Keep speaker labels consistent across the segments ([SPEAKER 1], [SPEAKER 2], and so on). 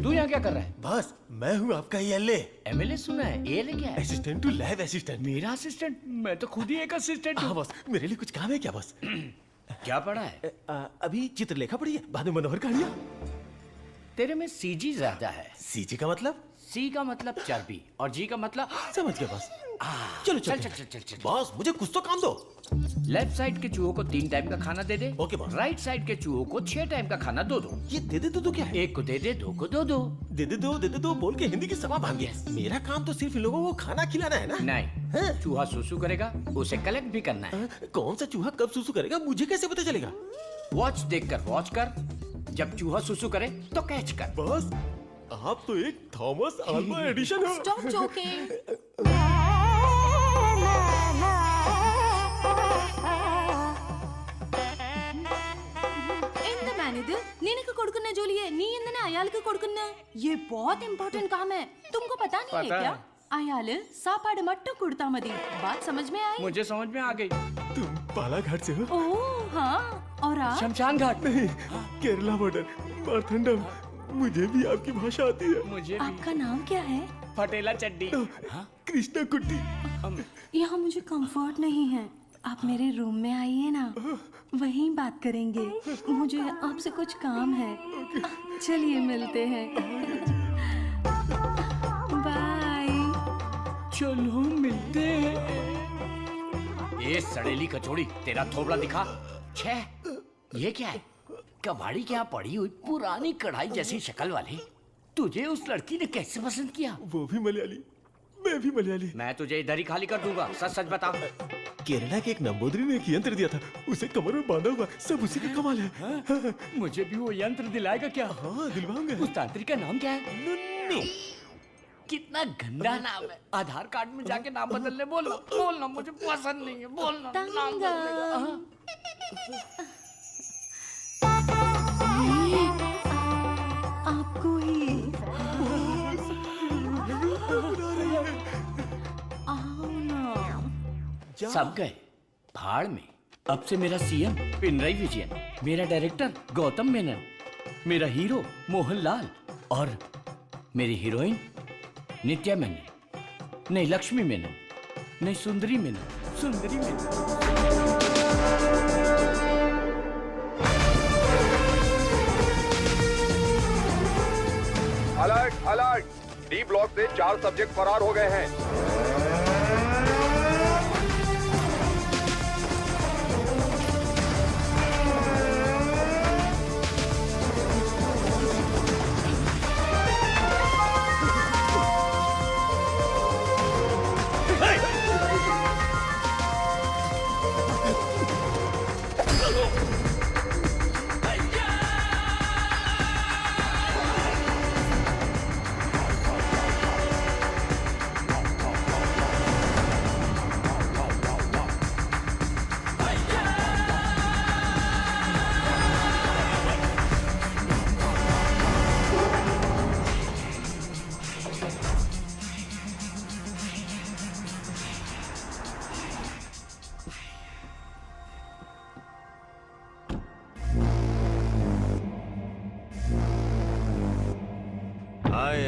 [SPEAKER 1] तू यहाँ क्या कर रहा है?
[SPEAKER 2] बस मैं हूँ आपका एएलए।
[SPEAKER 1] एमएलए सुना है? एएलए क्या है?
[SPEAKER 2] Assistant to lab assistant.
[SPEAKER 1] मेरा असिस्टेंट? मैं तो खुद ही एक असिस्टेंट
[SPEAKER 2] हाँ
[SPEAKER 1] हूँ।
[SPEAKER 2] बस, मेरे लिए कुछ काम है क्या बस?
[SPEAKER 1] क्या पढ़ा है?
[SPEAKER 2] अभी चित्रलेखा पढ़ी है, बाद में मनोहर कहानियाँ।
[SPEAKER 1] तेरे में सीजी ज्यादा है।
[SPEAKER 2] सीजी का मतलब?
[SPEAKER 1] सी का मतलब चर्बी और जी का मतलब
[SPEAKER 2] समझ गया बस। चलो
[SPEAKER 1] चल चल चल चल चल।
[SPEAKER 2] बॉस मुझे कुछ तो काम दो।
[SPEAKER 1] लेफ्ट साइड के चूहों को 3 टाइम का खाना दे दे।
[SPEAKER 2] Okay boss.
[SPEAKER 1] राइट साइड के चूहों को 6 टाइम का खाना दो।
[SPEAKER 2] ये दे दे तो क्या है?
[SPEAKER 1] एक को दे दे, 2 को दो।
[SPEAKER 2] दे दे दो बोल के हिंदी की सभा भाग गया। मेरा काम तो सिर्फ इन लोगों को खाना खिलाना है ना?
[SPEAKER 1] नहीं, चूहा सुसु करेगा, उसे कलेक्ट भी करना है।
[SPEAKER 2] कौन सा चूहा कब सुसु करेगा मुझे कैसे पता चलेगा?
[SPEAKER 1] वॉच देखकर वॉच कर, जब चूहा सुसु करे तो कैच कर।
[SPEAKER 2] बॉस आप तो एक थॉमस अल्वा एडिशन हो।
[SPEAKER 3] Stop joking. ఎంత మేనేది నేనకు కొడుకున్న జోలి है नी ఎందన అయాలకు కొడుకున్న ये बहुत इंपॉर्टेंट काम है तुमको पता नहीं है क्या? అయాలు సాపాడు మట్టు కుడతా మది बात समझ में आई?
[SPEAKER 1] मुझे समझ में आ गई।
[SPEAKER 2] तुम बालाघाट से हो?
[SPEAKER 3] ओह हाँ, और आप?
[SPEAKER 1] शमशान घाट।
[SPEAKER 2] नहीं, केरला बॉर्डर मारथंडम। मुझे भी आपकी भाषा आती है।
[SPEAKER 1] मुझे भी।
[SPEAKER 3] आपका नाम क्या है?
[SPEAKER 1] फटेला चड्डी।
[SPEAKER 2] कृष्णा कुट्टी।
[SPEAKER 3] यहाँ मुझे कंफर्ट नहीं है, आप मेरे रूम में आइए ना, वहीं बात करेंगे। मुझे आपसे कुछ काम है। चलिए मिलते हैं। बाय।
[SPEAKER 1] चलो मिलते हैं। ये सड़ेली कचौड़ी, तेरा थोबड़ा दिखा। छे, ये क्या है? कबाड़ी के यहाँ पड़ी हुई पुरानी कढ़ाई जैसी शक्ल वाली तुझे उस लड़की ने कैसे पसंद किया?
[SPEAKER 2] वो भी मलयाली, मैं भी मलयाली।
[SPEAKER 1] मैं तुझे इधर ही खाली कर दूंगा, सच सच बता।
[SPEAKER 2] केरला के एक नंबोदरी ने एक यंत्र दिया था, उसे कमर में बांधा हुआ, सब उसी का कमाल है।
[SPEAKER 1] हाँ? मुझे भी वो यंत्र दिलाएगा क्या?
[SPEAKER 2] हाँ दिलवाऊंगा।
[SPEAKER 1] उस तांत्रिक का नाम क्या है?
[SPEAKER 2] नुन्नू।
[SPEAKER 1] कितना गंदा नाम है। आधार कार्ड में जाके नाम बदलने बोलना मुझे पसंद नहीं है। बोलना नाम बदलेगा।
[SPEAKER 3] आपको ही आओ ना।
[SPEAKER 1] सब गए भाड़ में। अब से मेरा सीएम पिनराई विजयन, मेरा डायरेक्टर गौतम मेनन, मेरा हीरो मोहनलाल और मेरी हीरोइन नित्या मेनन। नहीं लक्ष्मी मेनन, नहीं सुंदरी मेनन, सुंदरी Menon.
[SPEAKER 4] Alert alert, D block से 4 सब्जेक्ट फरार हो गए हैं।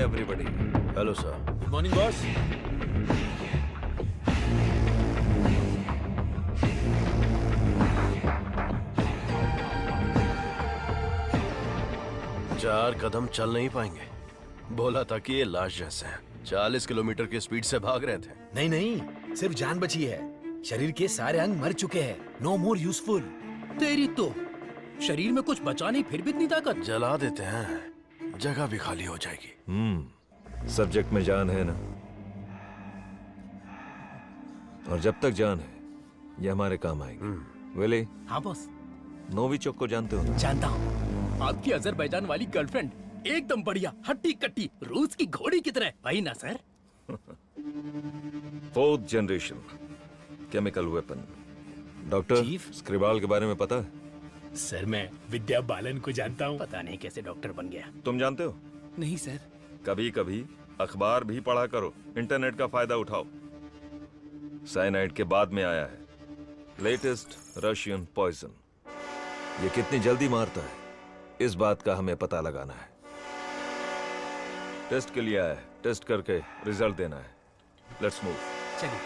[SPEAKER 5] everybody. Hello, sir.
[SPEAKER 6] Good morning, boss.
[SPEAKER 5] चार कदम चल नहीं पाएंगे। बोला था कि ये लाश जैसे हैं। 40 किलोमीटर की स्पीड से भाग रहे थे।
[SPEAKER 6] नहीं नहीं, सिर्फ जान बची है। शरीर के सारे अंग मर चुके हैं। No more useful.
[SPEAKER 7] तेरी तो शरीर में कुछ बचा नहीं, फिर भी इतनी ताकत।
[SPEAKER 5] जला देते हैं, जगह भी खाली हो जाएगी।
[SPEAKER 8] सब्जेक्ट में जान है ना, और जब तक जान है ये हमारे काम आएगी। विली।
[SPEAKER 7] हाँ बॉस।
[SPEAKER 8] नोविचोक को जानते हो?
[SPEAKER 7] जानता हूँ। आपकी अजरबैजान वाली गर्लफ्रेंड एकदम बढ़िया, हट्टी कट्टी, रूस की घोड़ी की तरह। वही ना sir?
[SPEAKER 8] 4th generation chemical weapon. Doctor Skripal के बारे में पता है?
[SPEAKER 6] सर मैं विद्या बालन को जानता हूँ।
[SPEAKER 7] पता नहीं कैसे डॉक्टर बन गया।
[SPEAKER 8] तुम जानते हो?
[SPEAKER 7] नहीं सर।
[SPEAKER 8] कभी कभी अखबार भी पढ़ा करो, इंटरनेट का फायदा उठाओ। साइनाइड के बाद में आया है लेटेस्ट रशियन पॉइजन। ये कितनी जल्दी मारता है, इस बात का हमें पता लगाना है। टेस्ट के लिए आया है, टेस्ट करके रिजल्ट देना है। Let's move.
[SPEAKER 6] चलिए।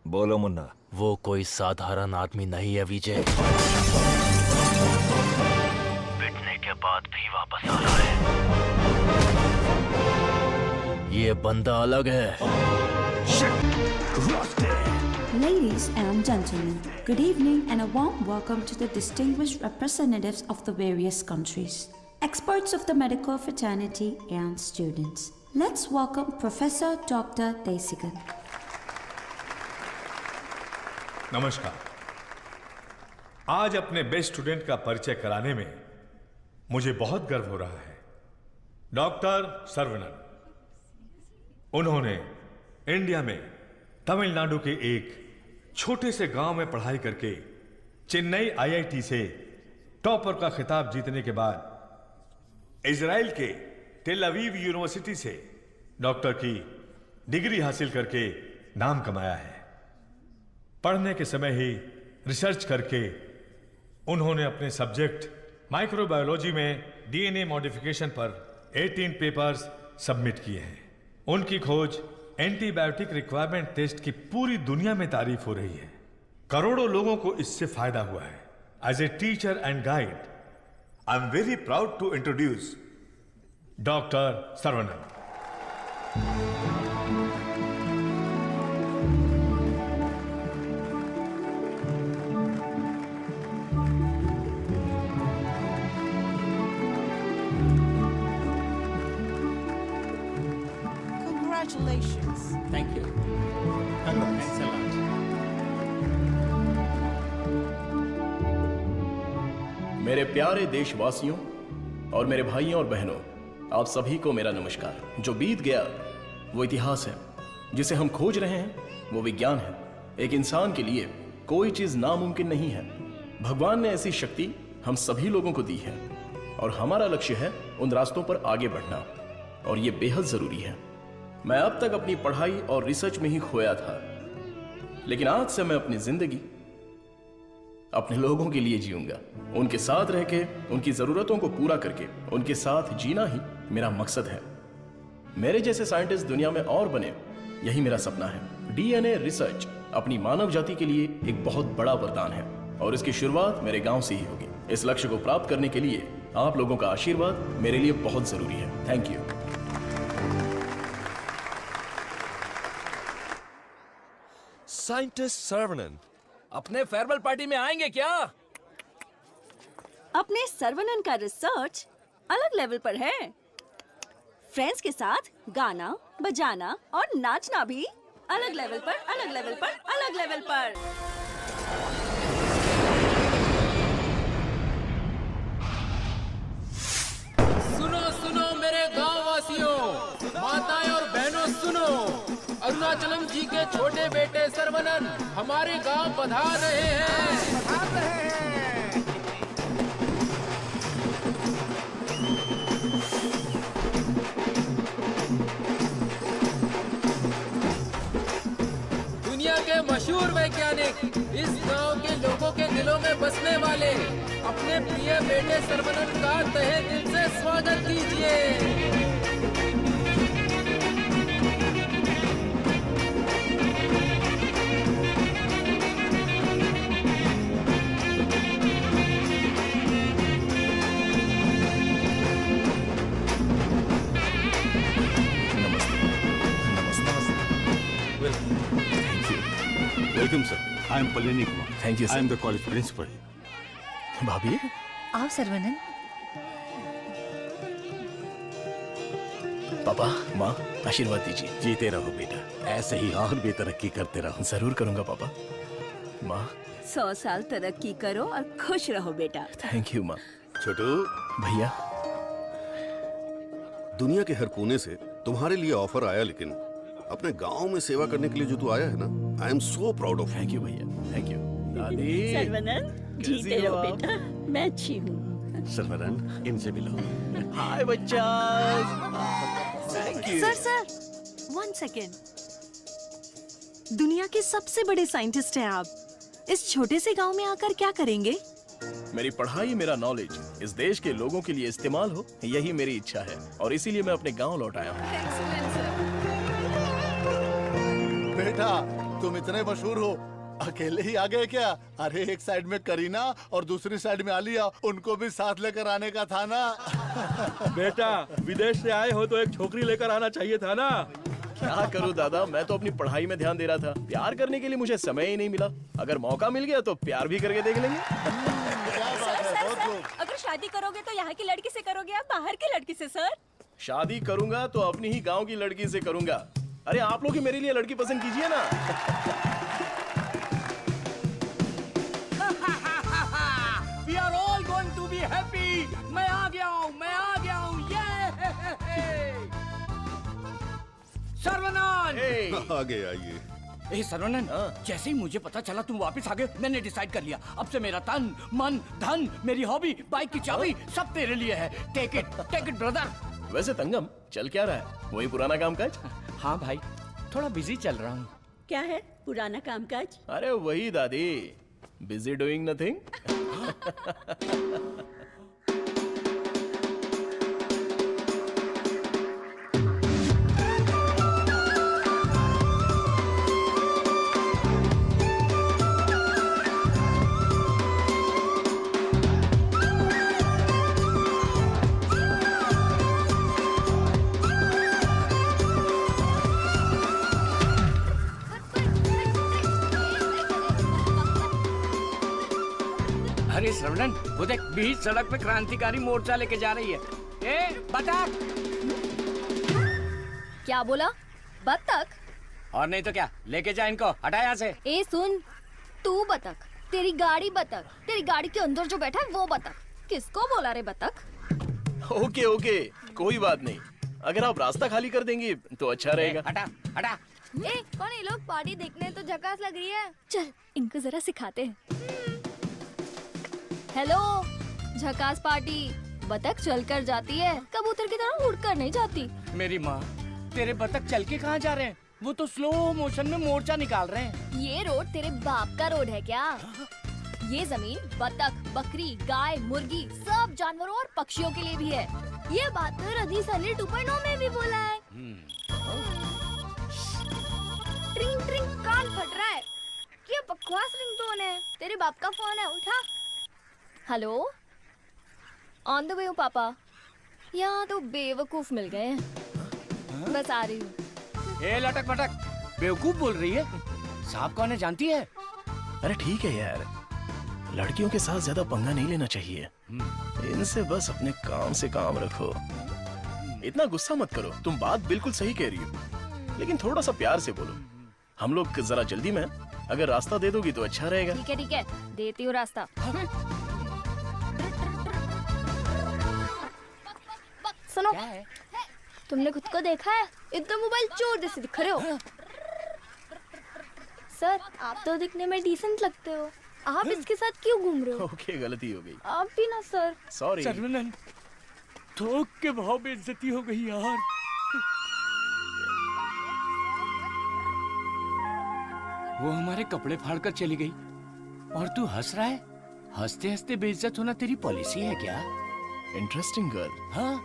[SPEAKER 8] बोलो मुन्ना।
[SPEAKER 9] वो कोई साधारण आदमी नहीं है विजय। पिटने के बाद भी वापस आ रहा है। ये बंदा अलग है।
[SPEAKER 10] Ladies and gentlemen, good evening and a warm welcome to the distinguished representatives of the various countries, experts of the medical fraternity and students. Let's welcome Professor Dr. Desikan.
[SPEAKER 11] नमस्कार। आज अपने बेस्ट स्टूडेंट का परिचय कराने में मुझे बहुत गर्व हो रहा है। डॉक्टर सर्वनन, उन्होंने इंडिया में तमिलनाडु के एक छोटे से गांव में पढ़ाई करके चेन्नई आईआईटी से टॉपर का खिताब जीतने के बाद इजराइल के टेल अवीव यूनिवर्सिटी से डॉक्टर की डिग्री हासिल करके नाम कमाया है। पढ़ने के समय ही रिसर्च करके उन्होंने अपने सब्जेक्ट माइक्रोबायोलॉजी में डीएनए मॉडिफिकेशन पर 18 पेपर्स सबमिट किए हैं। उनकी खोज एंटीबायोटिक रिक्वायरमेंट टेस्ट की पूरी दुनिया में तारीफ हो रही है। करोड़ों लोगों को इससे फायदा हुआ है। As a teacher and guide, I am very proud to introduce doctor Saravanan.
[SPEAKER 12] Congratulations.
[SPEAKER 7] Thank you. Thanks a lot.
[SPEAKER 13] मेरे प्यारे देशवासियों और मेरे भाइयों और बहनों, आप सभी को मेरा नमस्कार। जो बीत गया वो इतिहास है, जिसे हम खोज रहे हैं वो विज्ञान है। एक इंसान के लिए कोई चीज नामुमकिन नहीं है। भगवान ने ऐसी शक्ति हम सभी लोगों को दी है और हमारा लक्ष्य है उन रास्तों पर आगे बढ़ना, और ये बेहद जरूरी है। मैं अब तक अपनी पढ़ाई और रिसर्च में ही खोया था, लेकिन आज से मैं अपनी जिंदगी अपने लोगों के लिए जीऊंगा। उनके साथ रह के, उनकी जरूरतों को पूरा करके, उनके साथ जीना ही मेरा मकसद है। मेरे जैसे साइंटिस्ट दुनिया में और बने, यही मेरा सपना है। डीएनए रिसर्च अपनी मानव जाति के लिए एक बहुत बड़ा वरदान है और इसकी शुरुआत मेरे गांव से ही होगी। इस लक्ष्य को प्राप्त करने के लिए आप लोगों का आशीर्वाद मेरे लिए बहुत जरूरी है। Thank you.
[SPEAKER 5] साइंटिस्ट सर्वनन
[SPEAKER 7] अपने फेयरवेल पार्टी में आएंगे क्या?
[SPEAKER 12] अपने सर्वनन का रिसर्च अलग लेवल पर है। फ्रेंड्स के साथ गाना, बजाना और नाचना भी अलग लेवल पर, अलग लेवल पर, अलग लेवल पर।
[SPEAKER 7] सुनो सुनो मेरे गांव वासियों, माताएं और बहनों सुनो। अरुणाचलम जी के छोटे बेटे सर्वनन हमारे गांव पधार रहे हैं। दुनिया के मशहूर वैज्ञानिक, इस गांव के लोगों के दिलों में बसने वाले अपने प्रिय बेटे सर्वनन का तहे दिल से स्वागत कीजिए।
[SPEAKER 14] Welcome, sir. I am Palani Kumar.
[SPEAKER 13] Thank you, sir.
[SPEAKER 14] I am the college principal.
[SPEAKER 13] भाभी,
[SPEAKER 15] आओ सर्वनन।
[SPEAKER 13] पापा, माँ, आशीर्वाद दीजिए।
[SPEAKER 14] जीते रहो बेटा, ऐसे ही और भी तरक्की करते रहो।
[SPEAKER 13] जरूर करूंगा पापा। माँ,
[SPEAKER 12] 100 साल तरक्की करो और खुश रहो बेटा।
[SPEAKER 13] थैंक यू माँ।
[SPEAKER 16] छोटू
[SPEAKER 13] भैया,
[SPEAKER 16] दुनिया के हर कोने से तुम्हारे लिए ऑफर आया, लेकिन अपने गांव में सेवा करने के लिए जो तू आया है ना, आई am so proud of.
[SPEAKER 13] Thank you भैया, थैंक यू।
[SPEAKER 12] सर्वनन, जीते रहो बेटा। मैं अच्छी हूँ।
[SPEAKER 14] सर्वरन, इनसे मिलो।
[SPEAKER 13] हाय बच्चा। Thank you.
[SPEAKER 3] Sir 1 second. दुनिया के सबसे बड़े साइंटिस्ट हैं आप। इस छोटे से गांव में आकर क्या करेंगे?
[SPEAKER 13] मेरी पढ़ाई, मेरा नॉलेज इस देश के लोगों के लिए इस्तेमाल हो, यही मेरी इच्छा है और इसीलिए मैं अपने गांव लौट आया हूँ।
[SPEAKER 15] बेटा तुम इतने मशहूर हो, अकेले ही आ गए क्या? अरे एक साइड में करीना और दूसरी साइड में आलिया, उनको भी साथ लेकर आने का था ना।
[SPEAKER 2] बेटा विदेश से आए हो तो एक छोकरी लेकर आना चाहिए था ना।
[SPEAKER 13] क्या करूं दादा, मैं तो अपनी पढ़ाई में ध्यान दे रहा था। प्यार करने के लिए मुझे समय ही नहीं मिला। अगर मौका मिल गया तो प्यार भी करके देख लेंगे।
[SPEAKER 12] अगर शादी करोगे तो यहाँ की लड़की से करोगे या बाहर की लड़की से? सर
[SPEAKER 13] शादी करूंगा तो अपनी ही गांव की लड़की से करूंगा। अरे आप लोग ही मेरे लिए लड़की पसंद कीजिए ना।
[SPEAKER 1] We are all going to be happy. मैं आ गया हूँ। सर्वनन!
[SPEAKER 16] आगे आइए।
[SPEAKER 1] ए सर्वनन, जैसे ही मुझे पता चला तुम वापस आ गए, मैंने डिसाइड कर लिया अब से मेरा तन, मन, धन, मेरी हॉबी, बाइक की चाबी सब तेरे लिए है। Take it brother.
[SPEAKER 13] वैसे तंगम चल क्या रहा है? वही पुराना कामकाज?
[SPEAKER 1] हाँ भाई, थोड़ा बिजी चल रहा हूँ।
[SPEAKER 12] क्या है पुराना कामकाज?
[SPEAKER 13] अरे वही दादी, बिजी डूइंग नथिंग।
[SPEAKER 1] अरे श्रवणन, वो देख बीच सड़क पे क्रांतिकारी मोर्चा लेके जा रही है। ए बतख!
[SPEAKER 17] क्या बोला? बतख?
[SPEAKER 1] और नहीं तो क्या, लेके जा इनको, हटा यहाँ से।
[SPEAKER 17] ए सुन, तू बतख, तेरी गाड़ी बतख, तेरी गाड़ी के अंदर जो बैठा है वो बतख। किसको बोला रे बतख?
[SPEAKER 13] ओके कोई बात नहीं। अगर आप रास्ता खाली कर देंगी तो अच्छा रहेगा।
[SPEAKER 1] हटा।
[SPEAKER 17] ए कौन ये लोग? पार्टी देखने तो झकास लग रही है। चल इनको जरा सिखाते हैं। हेलो, झकास पार्टी। बतख चलकर जाती है, कबूतर की तरह उड़कर नहीं जाती।
[SPEAKER 1] मेरी माँ, तेरे बतख चल के कहाँ जा रहे हैं? वो तो स्लो मोशन में मोर्चा निकाल रहे हैं।
[SPEAKER 17] ये रोड तेरे बाप का रोड है क्या? ये जमीन बतख, बकरी, गाय, मुर्गी सब जानवरों और पक्षियों के लिए भी है। ये बात तो रदी सनी 2.0 में भी बोला है। ट्रिंग ट्रिंग कान फट रहा है। ये बकवास रिंगटोन है। तेरे बाप का फोन है, उठा। हेलो, ऑन द वे हूँ पापा। यहाँ तो बेवकूफ मिल गए हैं। बस आ रही हूँ।
[SPEAKER 1] ए लटक पटक, बेवकूफ बोल रही है? साहब कौन है जानती है?
[SPEAKER 13] अरे ठीक है यार, लड़कियों के साथ ज्यादा पंगा नहीं लेना चाहिए। इनसे बस अपने काम से काम रखो। इतना गुस्सा मत करो, तुम बात बिल्कुल सही कह रही हो, लेकिन थोड़ा सा प्यार से बोलो। हम लोग जरा जल्दी में, अगर रास्ता दे दोगी तो अच्छा रहेगा।
[SPEAKER 17] ठीक है, देती हूँ रास्ता। सुनो, तुमने खुद को देखा है? इतना मोबाइल चोर जैसे दिख रहे हो। सर, आप तो दिखने में डिसेंट लगते हो, आप इसके साथ क्यों घूम रहे हो?
[SPEAKER 13] ओके, गलती हो गई।
[SPEAKER 17] आप भी ना सर।
[SPEAKER 13] सॉरी।
[SPEAKER 1] सर्वनन, थोक के भाव बेइज्जती हो गई यार। वो हमारे कपड़े फाड़ कर चली गई और तू हंस रहा है? हंसते हंसते बेइज्जत होना तेरी पॉलिसी है क्या?
[SPEAKER 13] Interesting girl.
[SPEAKER 1] हाँ,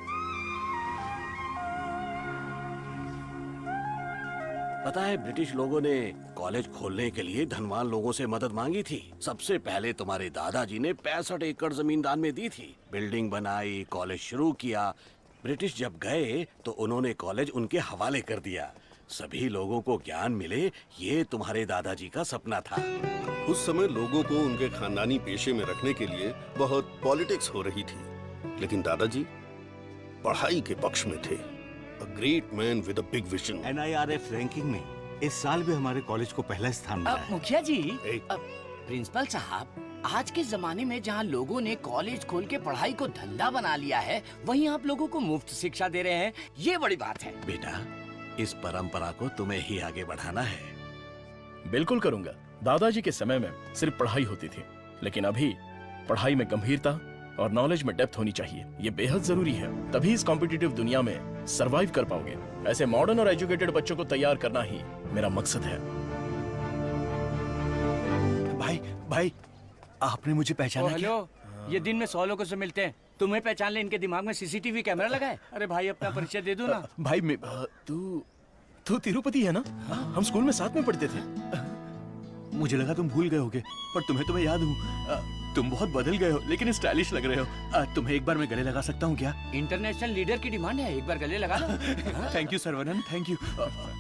[SPEAKER 14] पता है ब्रिटिश लोगों ने कॉलेज खोलने के लिए धनवान लोगों से मदद मांगी थी। सबसे पहले तुम्हारे दादाजी ने 65 एकड़ जमीन दान में दी थी। बिल्डिंग बनाई, कॉलेज शुरू किया। ब्रिटिश जब गए तो उन्होंने कॉलेज उनके हवाले कर दिया। सभी लोगों को ज्ञान मिले, ये तुम्हारे दादाजी का सपना था।
[SPEAKER 16] उस समय लोगों को उनके खानदानी पेशे में रखने के लिए बहुत पॉलिटिक्स हो रही थी, लेकिन दादाजी पढ़ाई के पक्ष में थे। A great man with a big vision.
[SPEAKER 14] NIRF ranking में इस साल भी हमारे कॉलेज को पहला स्थान मिला है।
[SPEAKER 1] मुखिया जी, प्रिंसिपल साहब, आज के जमाने में जहाँ लोगों ने कॉलेज खोल के पढ़ाई को धंधा बना लिया है, वहीं आप लोगों को मुफ्त शिक्षा दे रहे हैं। ये बड़ी बात है।
[SPEAKER 14] बेटा, इस परंपरा को तुम्हें ही आगे बढ़ाना है।
[SPEAKER 13] बिल्कुल करूंगा। दादाजी के समय में सिर्फ पढ़ाई होती थी, लेकिन अभी पढ़ाई में गंभीरता और नॉलेज में डेप्थ होनी चाहिए। ये बेहद जरूरी है, तभी इस कॉम्पिटिटिव दुनिया में सरवाइव कर पाओगे। ऐसे मॉडर्न और एजुकेटेड बच्चों को तैयार करना ही मेरा मकसद है।
[SPEAKER 2] भाई आपने मुझे पहचाना क्या?
[SPEAKER 1] हेलो, ये दिन में 100 लोगों से मिलते हैं, तुम्हें पहचान ले, इनके दिमाग में सीसीटीवी कैमरा लगा है। अरे भाई अपना परिचय दे दो ना।
[SPEAKER 13] भाई तू तिरुपति है ना? हम स्कूल में साथ में पढ़ते थे।
[SPEAKER 2] मुझे लगा तुम भूल गए होगे, पर तुम्हें तो मैं याद हूँ। तुम बहुत बदल गए हो, लेकिन स्टाइलिश लग रहे हो। तुम्हें एक बार मैं गले लगा सकता हूँ क्या?
[SPEAKER 1] इंटरनेशनल लीडर की डिमांड है, एक बार गले लगा लो।
[SPEAKER 2] Thank you Saravanan, thank you.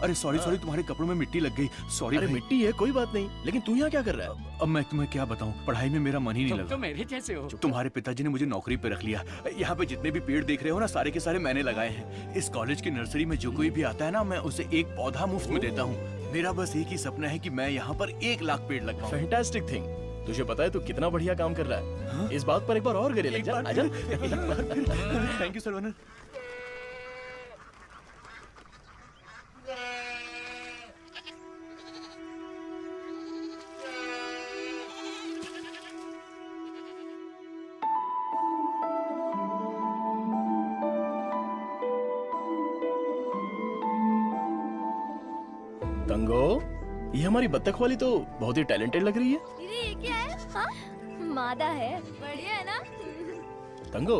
[SPEAKER 2] अरे सॉरी तुम्हारे कपड़ों में मिट्टी लग गई। सॉरी।
[SPEAKER 13] अरे मिट्टी है, कोई बात नहीं, लेकिन तू यहाँ क्या कर रहा है?
[SPEAKER 2] अब मैं तुम्हें क्या बताऊँ, पढ़ाई में मेरा मन ही नहीं
[SPEAKER 1] तुम
[SPEAKER 2] लगा।
[SPEAKER 1] तो मेरे जैसे हो।
[SPEAKER 2] तुम्हारे पिताजी ने मुझे नौकरी पे रख लिया। यहाँ पे जितने भी पेड़ देख रहे हो ना, सारे के सारे मैंने लगाए हैं। इस कॉलेज की नर्सरी में जो कोई भी आता है ना, मैं उसे एक पौधा मुफ्त में देता हूँ। मेरा बस एक ही सपना है कि मैं यहाँ पर 1 लाख पेड़ लगवाऊं।
[SPEAKER 13] Fantastic thing. तुझे पता है तू कितना बढ़िया काम कर रहा है? हाँ? इस बात पर एक बार और गले लग जा। आजा।
[SPEAKER 2] Thank you Saravanan.
[SPEAKER 13] तंगो, ये हमारी बत्तख वाली तो बहुत ही टैलेंटेड लग रही है।
[SPEAKER 17] दीदी ये क्या है? हाँ? मादा है, बढ़िया है ना?
[SPEAKER 13] तंगो,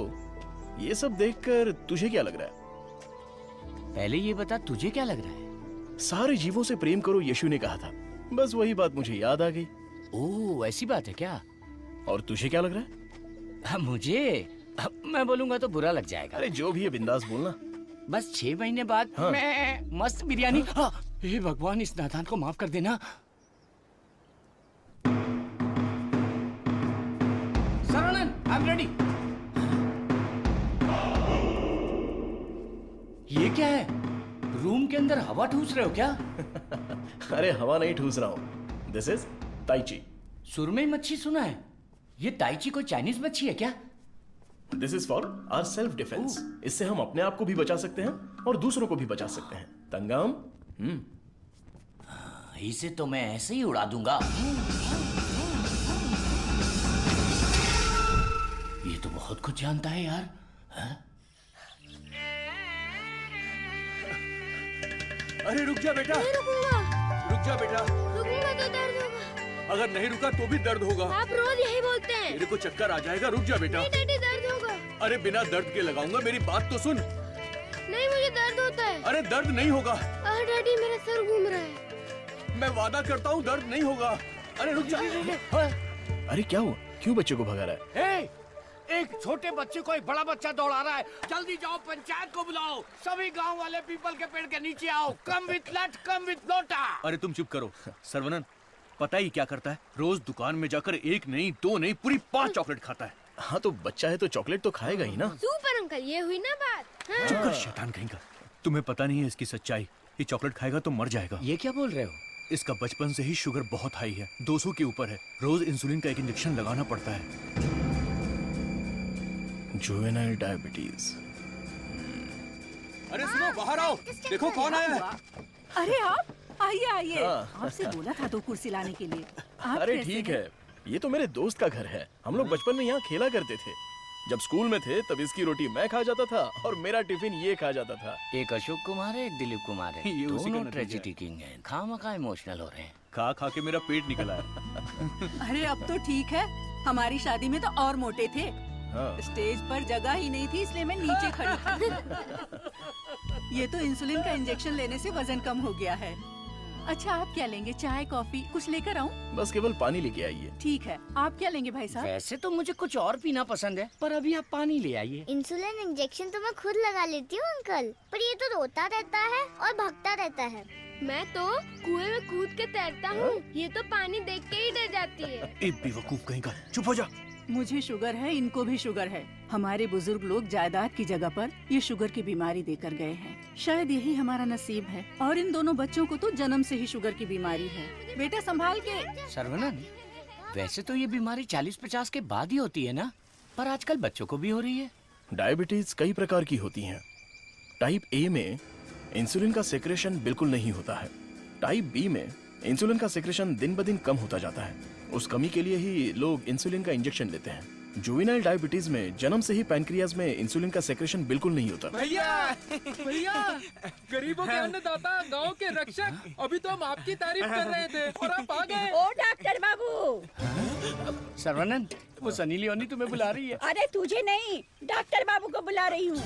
[SPEAKER 13] ये सब देखकर तुझे क्या लग रहा है?
[SPEAKER 1] पहले ये बता, तुझे क्या लग रहा है?
[SPEAKER 13] सारे जीवों से प्रेम करो, यीशु ने कहा था। बस वही बात मुझे याद आ गई।
[SPEAKER 1] ओह, ऐसी बात है क्या?
[SPEAKER 13] और तुझे क्या लग रहा है?
[SPEAKER 1] मुझे मैं बोलूंगा तो बुरा लग जाएगा।
[SPEAKER 13] अरे जो भी है बिंदास बोलना।
[SPEAKER 1] बस 6 महीने बाद मैं मस्त बिरयानी। हे भगवान, इस नादान को माफ कर देना। Saravanan, I am ready. ये क्या है? रूम के अंदर हवा ठूस रहे हो क्या?
[SPEAKER 13] अरे हवा नहीं ठूस रहा हूँ। This is tai chi.
[SPEAKER 1] सुरमई मच्छी सुना है। ये ताइची कोई चाइनीज मच्छी है क्या?
[SPEAKER 13] This is for our self defence. इससे हम अपने आप को भी बचा सकते हैं और दूसरों को भी बचा सकते हैं। तंगम,
[SPEAKER 1] इसे तो मैं ऐसे ही उड़ा दूंगा। ये तो बहुत कुछ जानता है यार।
[SPEAKER 2] अरे रुक जा बेटा।
[SPEAKER 17] नहीं रुकूंगा।
[SPEAKER 2] रुक जा बेटा।
[SPEAKER 17] रुकूंगा तो दर्द होगा।
[SPEAKER 2] अगर नहीं रुका तो भी दर्द होगा।
[SPEAKER 17] आप रोज यही बोलते हैं।
[SPEAKER 2] मेरे को चक्कर आ जाएगा, रुक जा बेटा।
[SPEAKER 17] नहीं डैडी, दर्द होगा।
[SPEAKER 2] अरे बिना दर्द के लगाऊंगा, मेरी बात तो सुन।
[SPEAKER 17] नहीं, मुझे दर्द होता है।
[SPEAKER 2] अरे दर्द नहीं होगा।
[SPEAKER 17] डैडी मेरा सर घूम रहा है।
[SPEAKER 2] मैं वादा करता हूँ दर्द नहीं होगा। अरे रुक जा।
[SPEAKER 13] अरे क्या हुआ? क्यों बच्चे को भगा रहा है?
[SPEAKER 1] एक छोटे बच्चे को एक बड़ा बच्चा दौड़ा रहा है। जल्दी जाओ, पंचायत को बुलाओ। सभी गांव वाले पीपल के पेड़ के नीचे आओ। कम विथ लट, कम विथ लोटा।
[SPEAKER 2] अरे तुम चुप करो। सर्वनन, पता ही क्या करता है? रोज दुकान में जाकर 1 नहीं 2 नहीं पूरी 5 चॉकलेट खाता है।
[SPEAKER 13] हाँ तो बच्चा है तो चॉकलेट तो खाएगा ही ना।
[SPEAKER 17] सुपर अंकल, ये हुई ना बात। हाँ।
[SPEAKER 2] चुप कर शैतान कहीं का। तुम्हें पता नहीं है इसकी सच्चाई। ये चॉकलेट खाएगा तो मर जाएगा।
[SPEAKER 1] ये क्या बोल रहे हो?
[SPEAKER 2] इसका बचपन से ही शुगर बहुत हाई है, 200 के ऊपर है। रोज इंसुलिन का एक इंजेक्शन लगाना पड़ता है।
[SPEAKER 13] Juvenile diabetes.
[SPEAKER 2] अरे सुनो, बाहर आओ, देखो कौन आया है।
[SPEAKER 18] अरे आप आइए आइए।
[SPEAKER 13] हाँ।
[SPEAKER 18] आपसे बोला था 2 कुर्सी लाने के लिए। आप
[SPEAKER 13] अरे
[SPEAKER 18] कैसे
[SPEAKER 13] ठीक
[SPEAKER 18] हैं?
[SPEAKER 13] है, ये तो मेरे दोस्त का घर है। हम लोग बचपन में यहाँ खेला करते थे। जब स्कूल में थे तब इसकी रोटी मैं खा जाता था और मेरा टिफिन ये खा जाता था।
[SPEAKER 1] एक अशोक कुमार है, एक दिलीप कुमार है।
[SPEAKER 2] ये उसी का
[SPEAKER 1] दोनों
[SPEAKER 2] नतीजा
[SPEAKER 1] ट्रेजेडी किंग हैं। खामखा इमोशनल हो रहे हैं।
[SPEAKER 2] खा खा के मेरा पेट निकला है।
[SPEAKER 18] अरे अब तो ठीक है। हमारी शादी में तो और मोटे थे।
[SPEAKER 13] हाँ।
[SPEAKER 18] स्टेज पर जगह ही नहीं थी, इसलिए मैं नीचे खड़ी थी। ये तो इंसुलिन का इंजेक्शन लेने से वजन कम हो गया है। अच्छा आप क्या लेंगे? चाय, कॉफी कुछ लेकर आऊं?
[SPEAKER 13] बस केवल पानी लेके आइए।
[SPEAKER 18] ठीक है। आप क्या लेंगे भाई साहब?
[SPEAKER 1] वैसे तो मुझे कुछ और पीना पसंद है, पर अभी आप पानी ले आइए।
[SPEAKER 17] इंसुलिन इंजेक्शन तो मैं खुद लगा लेती हूँ अंकल, पर ये तो रोता रहता है और भागता रहता है। मैं तो कुएं में कूद के तैरता हूँ, ये तो पानी देख के ही डर जाती है।
[SPEAKER 2] एक बेवकूफ कहीं का, चुप हो जा।
[SPEAKER 18] मुझे शुगर है, इनको भी शुगर है। हमारे बुजुर्ग लोग जायदाद की जगह पर ये शुगर की बीमारी देकर गए हैं। शायद यही हमारा नसीब है। और इन दोनों बच्चों को तो जन्म से ही शुगर की बीमारी है। बेटा संभाल के।
[SPEAKER 1] सर्वनन, वैसे तो ये बीमारी 40-50 के बाद ही होती है ना, पर आजकल बच्चों को भी हो रही है।
[SPEAKER 13] डायबिटीज कई प्रकार की होती हैं। टाइप ए में इंसुलिन का सेक्रेशन बिल्कुल नहीं होता है। टाइप बी में इंसुलिन का सेक्रेशन दिन ब दिन कम होता जाता है। उस कमी के लिए ही लोग इंसुलिन का इंजेक्शन लेते हैं। जुवेनाइल डायबिटीज में जन्म से ही पैनक्रियाज में इंसुलिन का सेक्रेशन बिल्कुल नहीं होता।
[SPEAKER 7] भैया भैया, गरीबों के अन्नदाता, गांव के रक्षक, अभी तो हम आपकी तारीफ कर रहे थे और आप आ गए।
[SPEAKER 19] ओ डॉक्टर बाबू।
[SPEAKER 1] सर्वनन, वो सनी लियोनी तुम्हें बुला रही है।
[SPEAKER 19] अरे तुझे नहीं, डॉक्टर बाबू को बुला रही हूँ।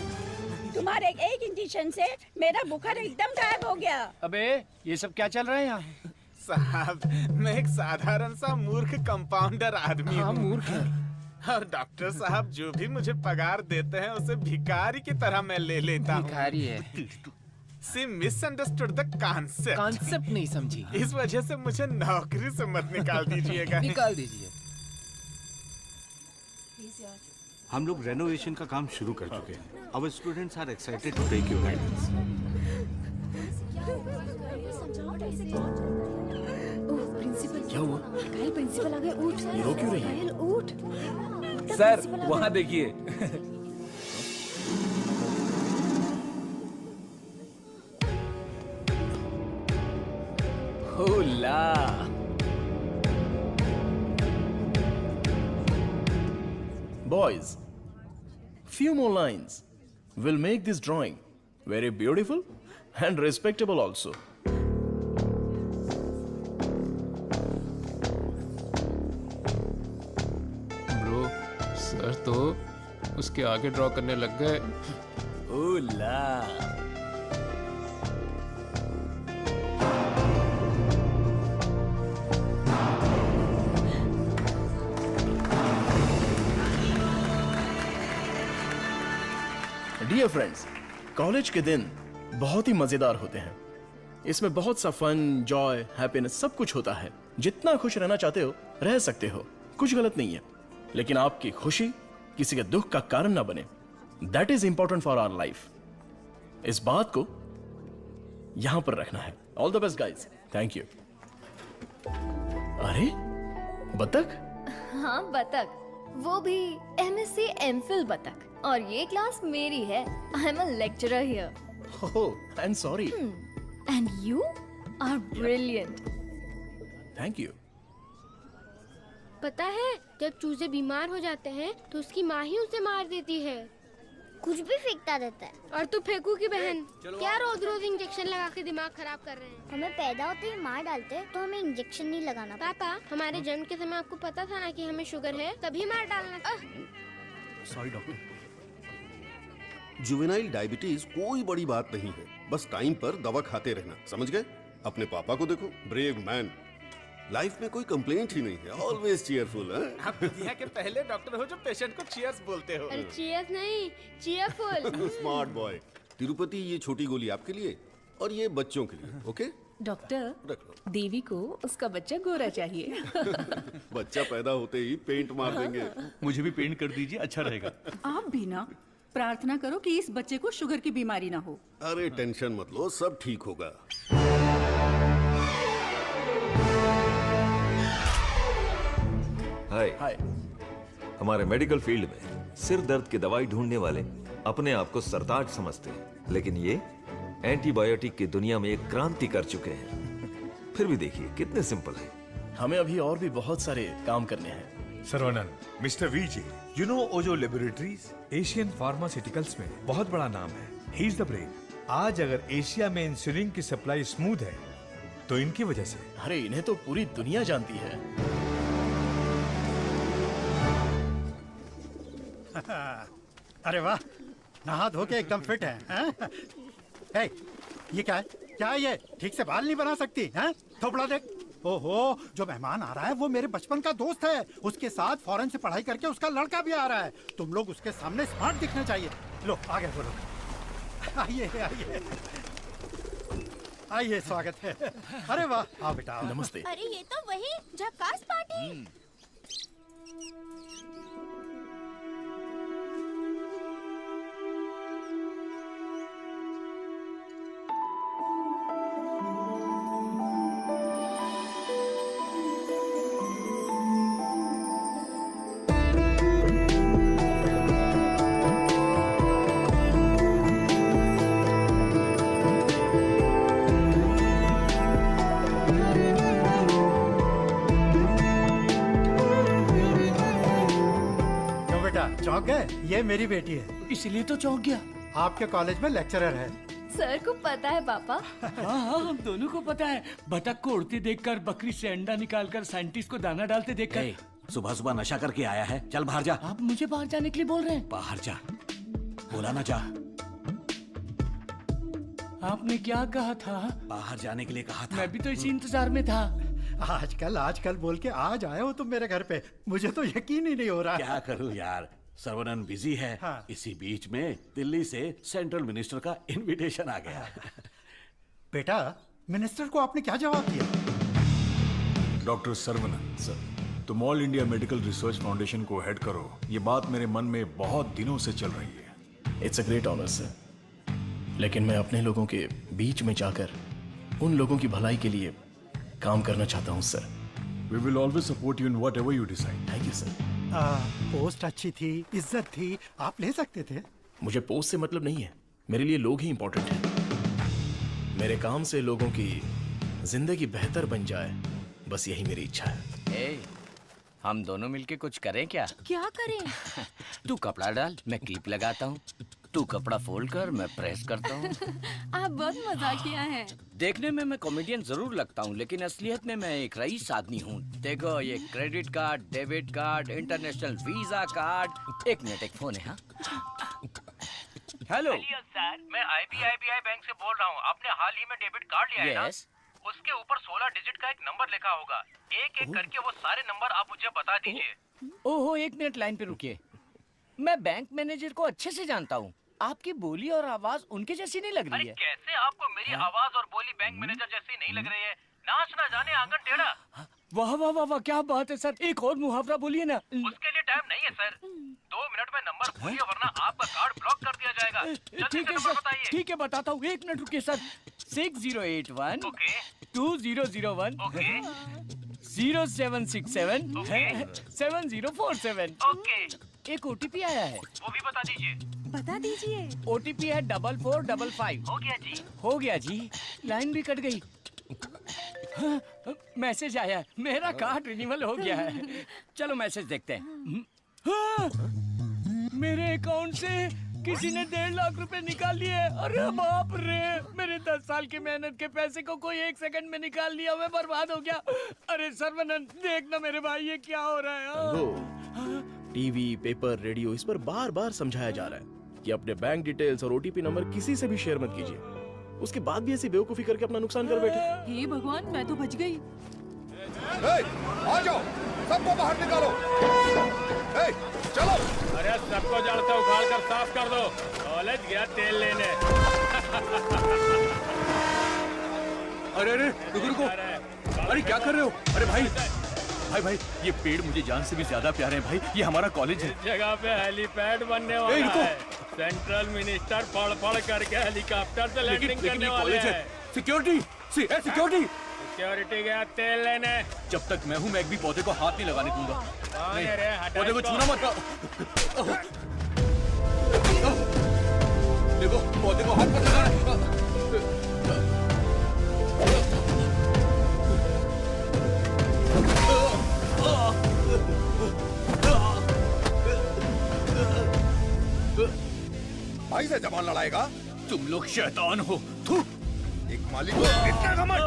[SPEAKER 19] तुम्हारे एक इंजेक्शन से मेरा बुखार एकदम गायब हो गया।
[SPEAKER 1] अबे ये सब क्या चल रहा है यहाँ?
[SPEAKER 20] साहब, मैं एक साधारण सा मूर्ख कंपाउंडर आदमी हूँ।
[SPEAKER 7] मूर्ख है।
[SPEAKER 20] और डॉक्टर साहब जो भी मुझे पगार देते हैं उसे भिखारी की तरह मैं ले लेता हूँ।
[SPEAKER 7] भिखारी है।
[SPEAKER 20] सी मिसअंडरस्टूड द कॉन्सेप्ट।
[SPEAKER 7] कॉन्सेप्ट नहीं समझी।
[SPEAKER 20] इस वजह से मुझे नौकरी से मत निकाल दीजिएगा।
[SPEAKER 7] निकाल दीजिए।
[SPEAKER 14] हम लोग रेनोवेशन का काम शुरू कर चुके हैं। Our students are excited to take your guidance.
[SPEAKER 12] क्या हुआ? कल प्रिंसिपल आ गए। उठ
[SPEAKER 13] ये रो क्यों रही है?
[SPEAKER 12] कल उठ।
[SPEAKER 7] सर वहाँ देखिए।
[SPEAKER 13] होला। Boys, few more lines will make this drawing very beautiful and respectable also.
[SPEAKER 7] Bro, sir तो उसके आगे ड्रॉ करने लग गए।
[SPEAKER 13] होला। डियर फ्रेंड्स, कॉलेज के दिन बहुत ही मजेदार होते हैं। इसमें बहुत सा फन, जॉय, हैप्पीनेस सब कुछ होता है। जितना खुश रहना चाहते हो रह सकते हो, कुछ गलत नहीं है, लेकिन आपकी खुशी किसी के दुख का कारण ना बने। That is important for our life. इस बात को यहां पर रखना है। All the best guys. Thank you. अरे बतख?
[SPEAKER 17] हाँ बतख, वो भी MSc MPhil बतख। और ये क्लास मेरी है। I am a lecturer here.
[SPEAKER 13] Oh, I am sorry.
[SPEAKER 17] And you are brilliant.
[SPEAKER 13] Thank you.
[SPEAKER 21] पता है, जब चूजे बीमार हो जाते हैं तो उसकी माँ ही उसे मार देती है।
[SPEAKER 17] कुछ भी फेंकता रहता है।
[SPEAKER 21] और तू फेंकू की बहन, क्या रोज रोज इंजेक्शन लगा के दिमाग खराब कर रहे हैं?
[SPEAKER 17] हमें पैदा होते ही मार डालते तो हमें इंजेक्शन नहीं लगाना।
[SPEAKER 21] पापा, हमारे जन्म के समय आपको पता था ना कि हमें शुगर है, तभी मार डालना था।
[SPEAKER 16] Sorry doctor. जुवेनाइल डायबिटीज कोई बड़ी बात नहीं है, बस टाइम पर दवा खाते रहना, समझ गए? अपने पापा को देखो, ब्रेव मैन, लाइफ में कोई कंप्लेंट ही नहीं है, ऑलवेज चीयरफुल है।
[SPEAKER 20] आप दुनिया के पहले डॉक्टर हो जो पेशेंट को चीयर्स बोलते हो।
[SPEAKER 21] अरे चीयर्स नहीं, चीयरफुल।
[SPEAKER 16] Smart boy. तिरुपति, ये छोटी गोली आपके लिए और ये बच्चों के लिए, ओके?
[SPEAKER 18] डॉक्टर,
[SPEAKER 16] रख लो।
[SPEAKER 18] देवी को उसका बच्चा गोरा चाहिए।
[SPEAKER 16] बच्चा पैदा होते ही पेंट मार देंगे।
[SPEAKER 2] मुझे भी पेंट कर दीजिए, अच्छा रहेगा।
[SPEAKER 18] आप भी ना प्रार्थना करो कि इस बच्चे को शुगर की बीमारी ना हो।
[SPEAKER 16] अरे टेंशन मत लो, सब ठीक होगा।
[SPEAKER 8] हाय। हमारे मेडिकल फील्ड में सिर दर्द की दवाई ढूंढने वाले अपने आप को सरताज समझते हैं, लेकिन ये एंटीबायोटिक की दुनिया में एक क्रांति कर चुके हैं। फिर भी देखिए कितने सिंपल है।
[SPEAKER 13] हमें अभी और भी बहुत सारे काम करने हैं।
[SPEAKER 11] Saravanan, mister VJ, you know Ojo laboratories Asian pharmaceuticals में बहुत बड़ा नाम है। He is the brain. आज अगर एशिया में इंसुलिन की सप्लाई स्मूथ है तो इनकी वजह से।
[SPEAKER 13] अरे इन्हें तो पूरी दुनिया जानती है।
[SPEAKER 22] अरे वाह, नहा धो के एकदम फिट है, हैं? हे, ये क्या है? क्या है ये? ठीक से बाल नहीं बना सकती हैं? थोपड़ा देख। ओहो, जो मेहमान आ रहा है वो मेरे बचपन का दोस्त है। उसके साथ फॉरेन से पढ़ाई करके उसका लड़का भी आ रहा है। तुम लोग उसके सामने स्मार्ट दिखना चाहिए। लो आगे बोलो। आइए आइए आइए, स्वागत है। अरे वाह, आओ बेटा।
[SPEAKER 13] नमस्ते।
[SPEAKER 17] अरे ये तो वही झक्कास पार्टी।
[SPEAKER 22] बेटा चौंक गए? ये मेरी बेटी है।
[SPEAKER 1] इसलिए तो चौंक गया।
[SPEAKER 22] आपके कॉलेज में लेक्चरर है।
[SPEAKER 17] सर को पता है पापा।
[SPEAKER 1] हाँ, हम दोनों को पता है। बतख को उड़ते देखकर, बकरी से अंडा निकालकर, साइंटिस्ट को दाना डालते देखकर।
[SPEAKER 14] सुबह सुबह नशा करके आया है, चल बाहर जा।
[SPEAKER 1] आप मुझे बाहर जाने के लिए बोल रहे हैं?
[SPEAKER 14] बाहर जा, बोला ना जा।
[SPEAKER 1] आपने क्या कहा था?
[SPEAKER 14] बाहर जाने के लिए कहा था।
[SPEAKER 1] मैं भी तो इसी इंतजार में था।
[SPEAKER 22] आजकल बोल के आज आए हो तुम मेरे घर पे, मुझे तो यकीन ही नहीं हो रहा।
[SPEAKER 14] क्या करूं यार, सर्वनन बिजी है। हाँ। इसी बीच में दिल्ली से सेंट्रल मिनिस्टर का इनविटेशन आ गया।
[SPEAKER 22] बेटा, मिनिस्टर को आपने क्या जवाब दिया?
[SPEAKER 4] डॉक्टर सर्वनन सर, तुम all India medical research foundation को हेड करो, ये बात मेरे मन में बहुत दिनों से चल रही है।
[SPEAKER 13] It's a great honour sir, लेकिन मैं अपने लोगों के बीच में जाकर उन लोगों की भलाई के लिए काम करना चाहता हूं sir.
[SPEAKER 4] We will always support you in whatever you decide.
[SPEAKER 13] Thank you sir.
[SPEAKER 22] Post अच्छी थी, इज्जत थी, आप ले सकते थे।
[SPEAKER 13] मुझे पोस्ट से मतलब नहीं है, मेरे लिए लोग ही इंपॉर्टेंट हैं। मेरे काम से लोगों की जिंदगी बेहतर बन जाए, बस यही मेरी इच्छा है।
[SPEAKER 1] हम दोनों मिलके कुछ करें क्या?
[SPEAKER 12] क्या करें?
[SPEAKER 1] तू कपड़ा डाल, मैं क्लिप लगाता हूँ। तू कपड़ा फोल्ड कर, मैं प्रेस करता हूँ।
[SPEAKER 12] आप बहुत मजाकिया हैं।
[SPEAKER 1] देखने में मैं कॉमेडियन जरूर लगता हूँ, लेकिन असलियत में मैं एक रईस आदमी हूँ। देखो, ये credit card, debit card, international visa card. एक मिनट, एक फोन है। हाँ, हेलो
[SPEAKER 6] सर, मैं IBI बैंक से बोल रहा हूँ। आपने हाल ही में डेबिट कार्ड लिया है ना? उसके ऊपर 16 डिजिट का एक नंबर लिखा होगा। एक एक करके वो सारे नंबर आप मुझे बता दीजिए।
[SPEAKER 1] ओहो, एक मिनट लाइन पे रुकिए। मैं बैंक मैनेजर को अच्छे से जानता हूँ। आपकी बोली और आवाज उनके जैसी नहीं लग रही है।
[SPEAKER 6] कैसे आपको मेरी आवाज और बोली बैंक मैनेजर जैसी नहीं लग रही है? नाच ना जाने आंगन टेढ़ा।
[SPEAKER 1] वाह वाह वाह वाह, क्या बात है सर। एक और मुहावरा बोलिए ना।
[SPEAKER 6] उसके लिए टाइम नहीं है सर, 2 मिनट में नंबर बोलिए वरना आपका कार्ड ब्लॉक कर दिया जाएगा।
[SPEAKER 1] ठीक है सर, ठीक है बताता हूँ। एक मिनट रुकिए सर। 6081 2001 0767 7047। एक OTP आया है,
[SPEAKER 6] वो भी बता दीजिए।
[SPEAKER 12] बता दीजिए।
[SPEAKER 1] OTP है 4455।
[SPEAKER 6] हो गया जी।
[SPEAKER 1] हो गया जी। लाइन भी कट गई। हाँ, मैसेज आया है, मेरा कार्ड रिन्यूअल हो गया है। चलो मैसेज देखते हैं। हाँ, मेरे अकाउंट से किसी ने 1.5 लाख रुपए निकाल लिए। अरे बाप रे, मेरे 10 साल की मेहनत के पैसे को कोई 1 सेकंड में निकाल लिया। मैं बर्बाद हो गया। अरे सर्वनंद, देखना मेरे भाई, ये क्या हो रहा है?
[SPEAKER 13] टीवी, पेपर, रेडियो, इस पर बार बार समझाया जा रहा है कि अपने बैंक डिटेल्स और OTP नंबर किसी से भी शेयर मत कीजिए। उसके बाद भी ऐसी बेवकूफी करके अपना नुकसान कर बैठे।
[SPEAKER 12] हे भगवान, मैं तो बच गई।
[SPEAKER 23] आ जाओ, सबको बाहर निकालो। चलो।
[SPEAKER 7] अरे सबको जड़ से उखाड़ कर साफ कर दो। कॉलेज गया तेल लेने।
[SPEAKER 2] अरे रुको। अरे क्या कर रहे हो? अरे भाई, ये पेड़ मुझे जान से भी ज्यादा प्यारे हैं भाई। ये हमारा कॉलेज है।
[SPEAKER 7] इस जगह पे हेलीपैड बनने वाला है। सेंट्रल मिनिस्टर पढ़ करके हेलीकॉप्टर से लैंडिंग करने वाले हैं।
[SPEAKER 2] सिक्योरिटी।
[SPEAKER 7] सिक्योरिटी गया तेल लेने।
[SPEAKER 2] जब तक मैं हूँ, मैं एक भी पौधे को हाथ नहीं लगाने दूंगा। पौधे को छूना मत। देखो, पौधे को हाथ मत लगाना।
[SPEAKER 23] भाई से जबान लड़ाएगा?
[SPEAKER 2] तुम लोग शैतान हो। थू।
[SPEAKER 23] एक मालिक को इतना घमंड।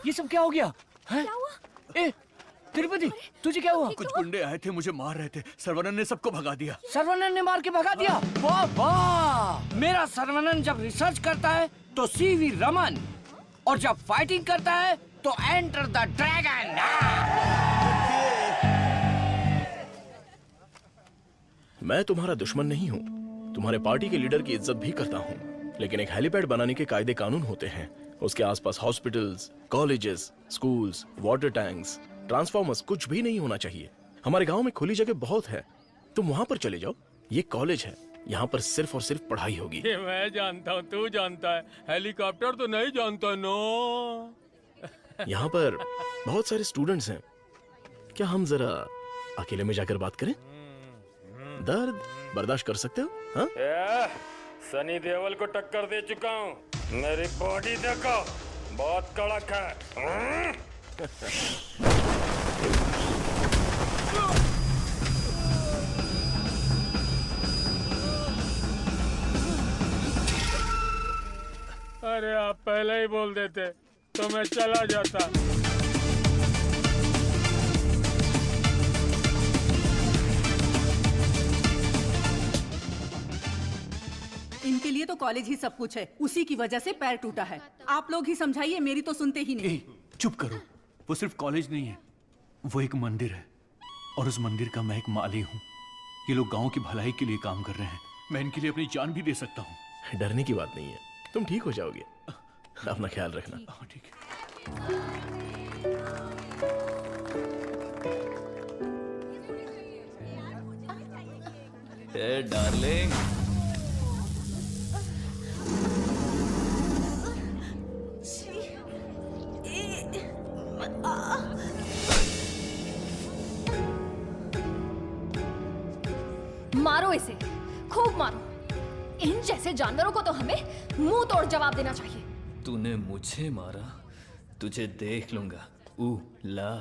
[SPEAKER 1] ये सब क्या हो गया?
[SPEAKER 12] क्या हुआ?
[SPEAKER 1] तिरुपति तुझे क्या हुआ?
[SPEAKER 2] कुछ गुंडे आए थे, मुझे मार रहे थे। सर्वनन ने सबको भगा दिया।
[SPEAKER 1] सर्वनन ने मार के भगा दिया? वाह वाह! मेरा सर्वनन जब रिसर्च करता है तो सीवी रमन, और जब फाइटिंग करता है तो एंटर द ड्रैगन।
[SPEAKER 13] मैं तुम्हारा दुश्मन नहीं हूँ, तुम्हारे पार्टी के लीडर की इज्जत भी करता हूँ, लेकिन एक हेलीपैड बनाने के कायदे कानून होते हैं। उसके आसपास hospitals, colleges, schools, water tanks, transformers कुछ भी नहीं होना चाहिए। हमारे गांव में खुली जगह बहुत है, तुम वहां पर चले जाओ। ये कॉलेज है, यहाँ पर सिर्फ और सिर्फ पढ़ाई होगी।
[SPEAKER 7] ये मैं जानता हूँ, तू जानता है, हेलीकॉप्टर तो नहीं जानता। नो,
[SPEAKER 13] यहाँ पर बहुत सारे स्टूडेंट्स हैं, क्या हम जरा अकेले में जाकर बात करें? दर्द बर्दाश्त कर सकते हो? हाँ?
[SPEAKER 5] सनी देओल को टक्कर दे चुका हूँ, मेरी बॉडी देखो, बहुत कड़क है। अरे आप पहले ही बोल देते तो मैं चला जाता।
[SPEAKER 18] इनके लिए तो कॉलेज ही सब कुछ है, उसी की वजह से पैर टूटा है। आप लोग ही समझाइए, मेरी तो सुनते ही नहीं।
[SPEAKER 2] चुप करो, वो सिर्फ कॉलेज नहीं है, वो एक मंदिर है, और उस मंदिर का मैं एक माली हूँ। ये लोग गांव की भलाई के लिए काम कर रहे हैं, मैं इनके लिए अपनी जान भी दे सकता हूँ।
[SPEAKER 13] डरने की बात नहीं है, तुम ठीक हो जाओगे, अपना ख्याल रखना।
[SPEAKER 2] ठीक है।
[SPEAKER 9] हे डार्लिंग,
[SPEAKER 17] मारो इसे, खूब मारो। इन जैसे जानवरों को तो हमें मुंह तोड़ जवाब देना चाहिए।
[SPEAKER 9] तूने मुझे मारा, तुझे देख लूंगा। ला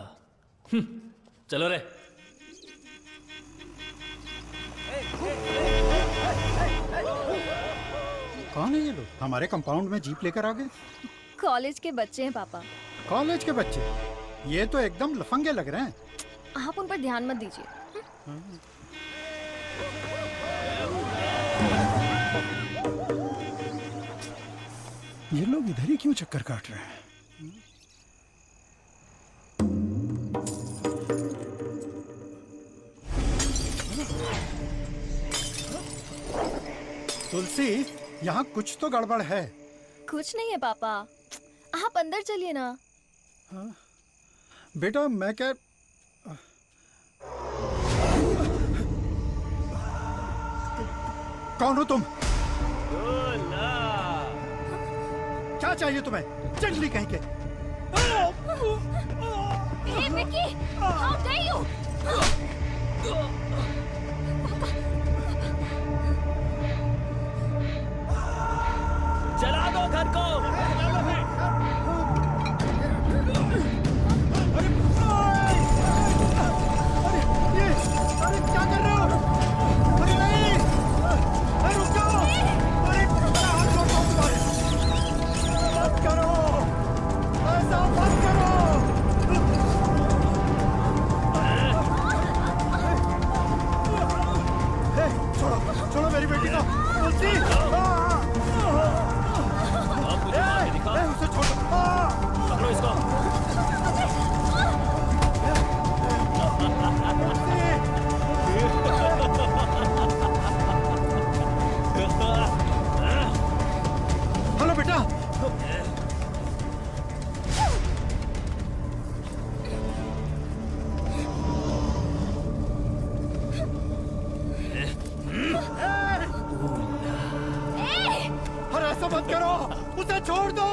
[SPEAKER 9] चलो रे।
[SPEAKER 22] कौन है ये लोग? हमारे कंपाउंड में जीप लेकर आ गए।
[SPEAKER 17] कॉलेज के बच्चे हैं पापा।
[SPEAKER 22] कॉलेज के बच्चे? ये तो एकदम लफंगे लग रहे हैं।
[SPEAKER 17] आप उन पर ध्यान मत दीजिए।
[SPEAKER 22] ये लोग इधर ही क्यों चक्कर काट रहे हैं? तुलसी, यहाँ कुछ तो गड़बड़ है।
[SPEAKER 17] कुछ नहीं है पापा, आप अंदर चलिए ना।
[SPEAKER 22] बेटा मैं क्या, कौन हो तुम? क्या चाहिए तुम्हें? जंगली कहीं के।
[SPEAKER 17] Hey, Vicky! How dare you!
[SPEAKER 9] चला दो घर को।
[SPEAKER 22] अरे क्या कर रहे हो? अरे नहीं! अरे रुक जाओ! अरे हाथ छोड़ो तुम्हारे! मत करो! ऐसा मत करो! छोड़ो, छोड़ो मेरी बेटी को! तुलसी! उसे छोड़ो!
[SPEAKER 9] पकड़ो इसको।
[SPEAKER 22] हेलो बेटा। अरे ऐसा मत करो, उसे छोड़ दो।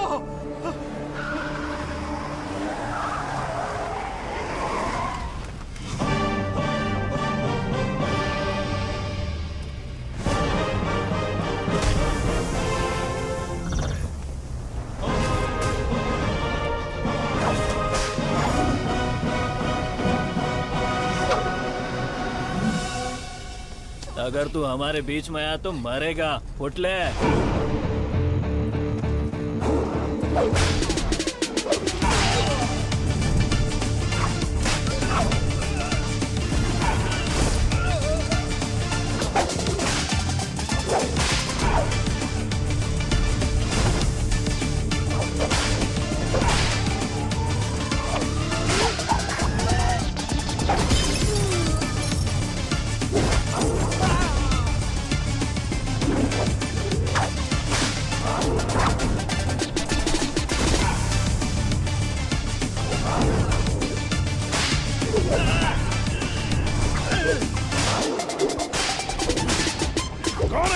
[SPEAKER 9] अगर तू हमारे बीच में आया तो मरेगा। उठ ले।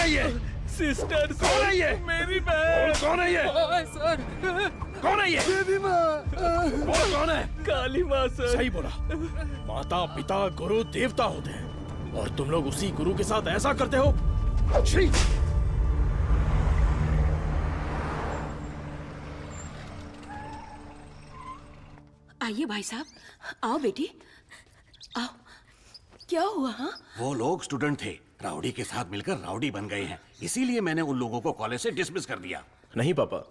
[SPEAKER 23] है ये?
[SPEAKER 9] सिस्टर
[SPEAKER 23] कौन है ये?
[SPEAKER 9] मेरी बहन।
[SPEAKER 23] कौन है ये?
[SPEAKER 9] सर
[SPEAKER 23] कौन है ये?
[SPEAKER 9] देवी माँ।
[SPEAKER 23] कौन है?
[SPEAKER 9] काली माँ सर।
[SPEAKER 13] सही बोला। माता पिता गुरु देवता होते हैं और तुम लोग उसी गुरु के साथ ऐसा करते हो। छी!
[SPEAKER 19] आइए भाई साहब, आओ बेटी, आओ। क्या हुआ? हाँ,
[SPEAKER 14] वो लोग स्टूडेंट थे, राउडी के साथ मिलकर राउडी बन गए हैं, इसीलिए मैंने उन लोगों को कॉलेज से डिसमिस कर दिया।
[SPEAKER 13] नहीं पापा,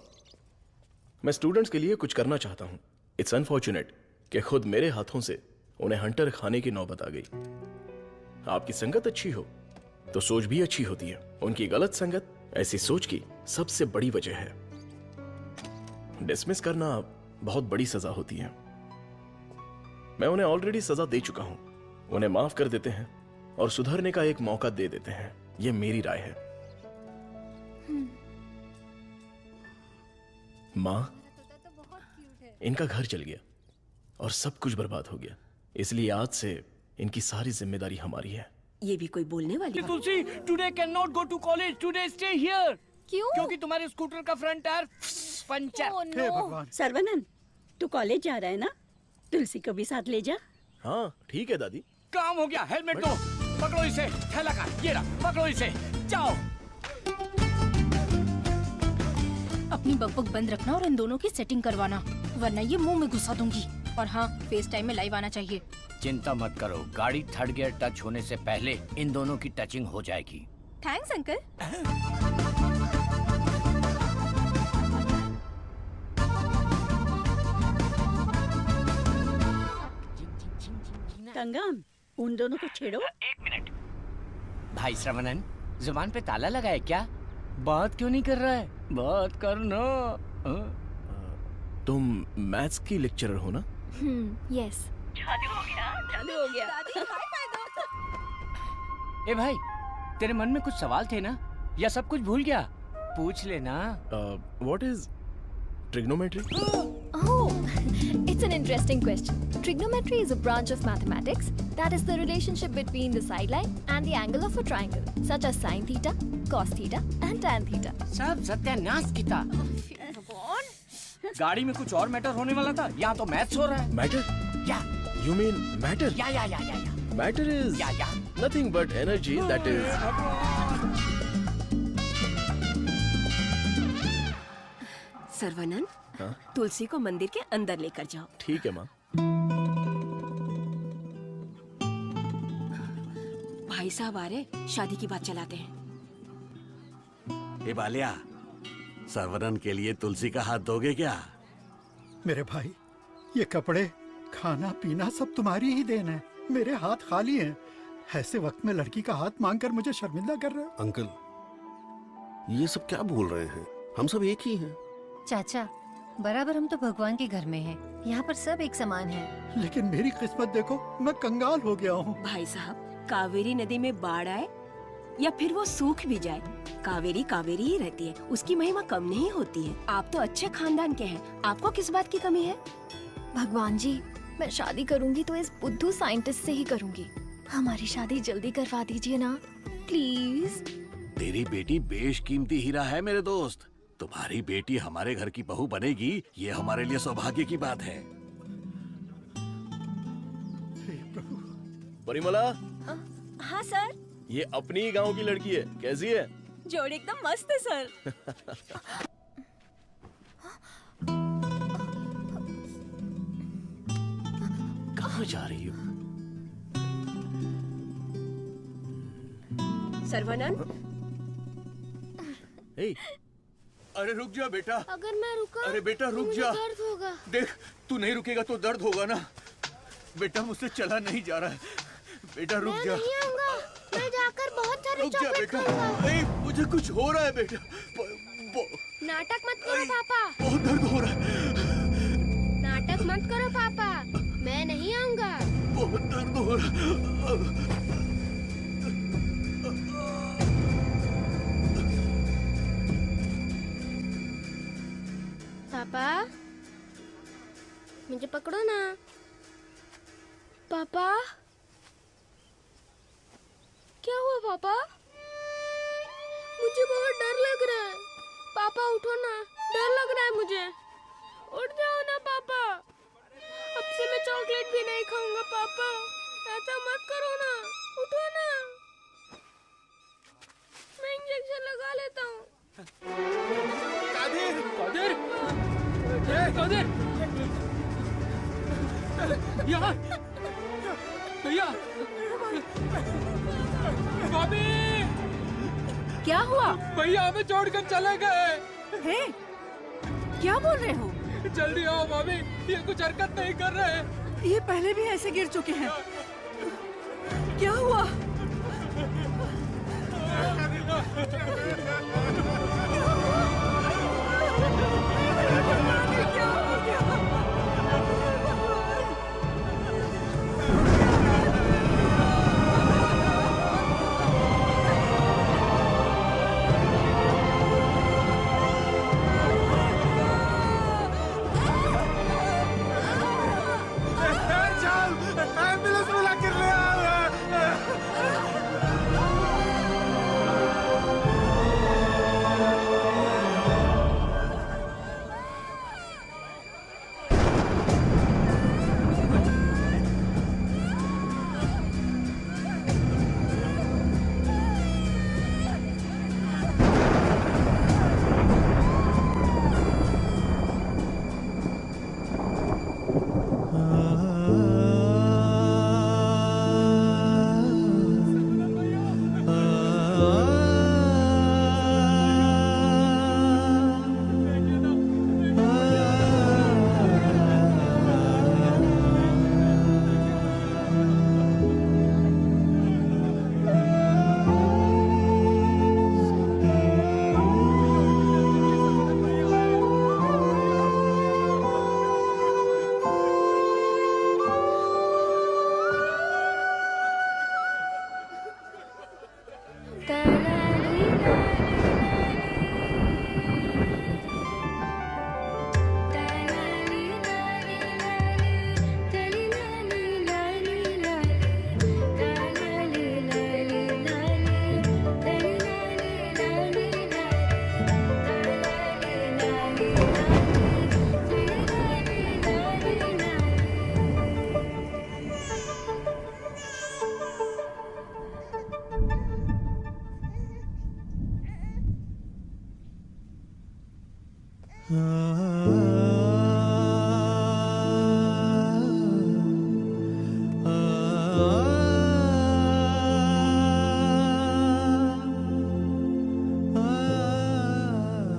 [SPEAKER 13] मैं स्टूडेंट्स के लिए कुछ करना चाहता हूँ। इट्स अनफॉर्चुनेट कि खुद मेरे हाथों से उन्हें हंटर खाने की नौबत आ गई। आपकी संगत अच्छी हो तो सोच भी अच्छी होती है। उनकी गलत संगत ऐसी सोच की सबसे बड़ी वजह है। डिसमिस करना बहुत बड़ी सजा होती है। मैं उन्हें ऑलरेडी सजा दे चुका हूं। उन्हें माफ कर देते हैं और सुधरने का एक मौका दे देते हैं। यह मेरी राय है। मां, इनका घर चल गया और सब कुछ बर्बाद हो गया, इसलिए आज से इनकी सारी जिम्मेदारी हमारी है।
[SPEAKER 19] ये भी कोई बोलने वाली?
[SPEAKER 1] Tulsi, today can not go to college, today stay here.
[SPEAKER 19] क्यों?
[SPEAKER 1] क्योंकि तुम्हारे स्कूटर का फ्रंट टायर पंचर।
[SPEAKER 22] हे भगवान।
[SPEAKER 19] सर्वनन, तू कॉलेज जा रहा है ना? तुलसी को भी साथ ले जा।
[SPEAKER 13] हाँ ठीक है दादी।
[SPEAKER 1] काम हो गया, हेलमेट दो। पकड़ो इसे, थैला का ये रहा, पकड़ो इसे, जाओ।
[SPEAKER 3] अपनी बकबक बंद रखना और इन दोनों की सेटिंग करवाना, वरना ये मुंह में घुसा दूंगी। और हाँ, फेस टाइम में लाइव आना चाहिए।
[SPEAKER 1] चिंता मत करो, गाड़ी थर्ड गियर टच होने से पहले इन दोनों की टचिंग हो जाएगी।
[SPEAKER 3] Thanks uncle.
[SPEAKER 19] कंगन, उन दोनों को छेड़ो।
[SPEAKER 6] एक मिनट।
[SPEAKER 1] भाई श्रवणन, जुबान पे ताला लगा है क्या? बात क्यों नहीं कर रहा है? बात करना।
[SPEAKER 13] तुम मैथ्स की लेक्चरर हो ना?
[SPEAKER 17] यस।
[SPEAKER 19] चालू हो गया, चालू हो गया।
[SPEAKER 1] ए भाई, तेरे मन में कुछ सवाल थे ना, या सब कुछ भूल गया? पूछ लेना।
[SPEAKER 13] What is trigonometry?
[SPEAKER 17] Oh, it's an interesting question. Trigonometry is a branch of mathematics that is the relationship between the sideline and the angle of a triangle, such as sin theta, cos theta, and tan theta.
[SPEAKER 1] सब सत्यानाश की था। गाड़ी में कुछ और matter होने वाला था, यहाँ तो मैथ्स हो रहा है।
[SPEAKER 13] मैटर?
[SPEAKER 1] या।
[SPEAKER 13] You mean matter?
[SPEAKER 1] या।
[SPEAKER 13] Matter is nothing but energy that is.
[SPEAKER 19] Saravanan,
[SPEAKER 13] हाँ?
[SPEAKER 19] तुलसी को मंदिर के अंदर लेकर जाओ।
[SPEAKER 13] ठीक है माँ।
[SPEAKER 19] भाई साहब आ रहे, शादी की बात चलाते हैं।
[SPEAKER 14] ए बालिया, सर्वनन के लिए तुलसी का हाथ दोगे क्या?
[SPEAKER 22] मेरे भाई, ये कपड़े, खाना पीना सब तुम्हारी ही देन है। मेरे हाथ खाली हैं। ऐसे वक्त में लड़की का हाथ मांगकर मुझे शर्मिंदा कर रहे हो।
[SPEAKER 16] अंकल, ये सब क्या बोल रहे हैं? हम सब एक ही हैं।
[SPEAKER 3] चाचा, बराबर हम तो भगवान के घर में हैं। यहाँ पर सब एक समान हैं।
[SPEAKER 22] लेकिन मेरी किस्मत देखो, मैं कंगाल हो गया हूँ।
[SPEAKER 19] भाई साहब, कावेरी नदी में बाढ़ आए या फिर वो सूख भी जाए, कावेरी कावेरी ही रहती है। उसकी महिमा कम नहीं होती है। आप तो अच्छे खानदान के हैं, आपको किस बात की कमी है?
[SPEAKER 17] भगवान जी, मैं शादी करूंगी तो इस बुद्धू साइंटिस्ट से ही करूंगी। हमारी शादी जल्दी करवा दीजिए ना, प्लीज।
[SPEAKER 14] तेरी बेटी बेशकीमती हीरा है मेरे दोस्त। तुम्हारी बेटी हमारे घर की बहू बनेगी, ये हमारे लिए सौभाग्य की बात है।
[SPEAKER 13] परिमला,
[SPEAKER 12] हाँ सर।
[SPEAKER 13] ये अपनी ही गांव की लड़की है, कैसी है?
[SPEAKER 12] जोड़ी एकदम मस्त है सर।
[SPEAKER 13] कहाँ जा रही हो?
[SPEAKER 19] सर्वनन,
[SPEAKER 2] अरे रुक जा बेटा।
[SPEAKER 21] अगर मैं रुका,
[SPEAKER 2] अरे बेटा रुक
[SPEAKER 21] मुझे
[SPEAKER 2] जा।
[SPEAKER 21] दर्द होगा।
[SPEAKER 2] देख, तू नहीं रुकेगा तो दर्द होगा ना। बेटा मुझसे चला नहीं जा रहा है। बेटा रुक जा।
[SPEAKER 21] मैं नहीं आऊंगा। मैं जाकर बहुत सारे
[SPEAKER 2] रुक जा
[SPEAKER 21] चॉकलेट
[SPEAKER 2] बेटा।
[SPEAKER 21] खाऊंगा।
[SPEAKER 2] नहीं, मुझे कुछ हो रहा है बेटा।
[SPEAKER 21] नाटक मत करो पापा।
[SPEAKER 2] बहुत दर्द हो रहा है।
[SPEAKER 21] नाटक मत करो पापा, मैं नहीं आऊंगा।
[SPEAKER 2] बहुत दर्द हो रहा है।
[SPEAKER 21] पापा, मुझे पकड़ो ना। पापा, क्या हुआ पापा? पापा उठो ना, डर लग रहा है मुझे। उठ जाओ ना पापा, अब से मैं चॉकलेट भी नहीं खाऊंगा पापा। ऐसा मत करो ना, उठो ना। मैं इंजेक्शन लगा लेता हूँ।
[SPEAKER 7] कादिर, कादिर, ये कादिर, यहाँ, भैया, भाभी,
[SPEAKER 18] क्या हुआ?
[SPEAKER 7] भैया हमें छोड़कर चले गए।
[SPEAKER 18] हे, क्या बोल रहे हो?
[SPEAKER 7] जल्दी आओ भाभी, ये कुछ हरकत नहीं कर रहे।
[SPEAKER 18] ये पहले भी ऐसे गिर चुके हैं। क्या हुआ?
[SPEAKER 23] एम्बुलेंस बुला कर ले आओ।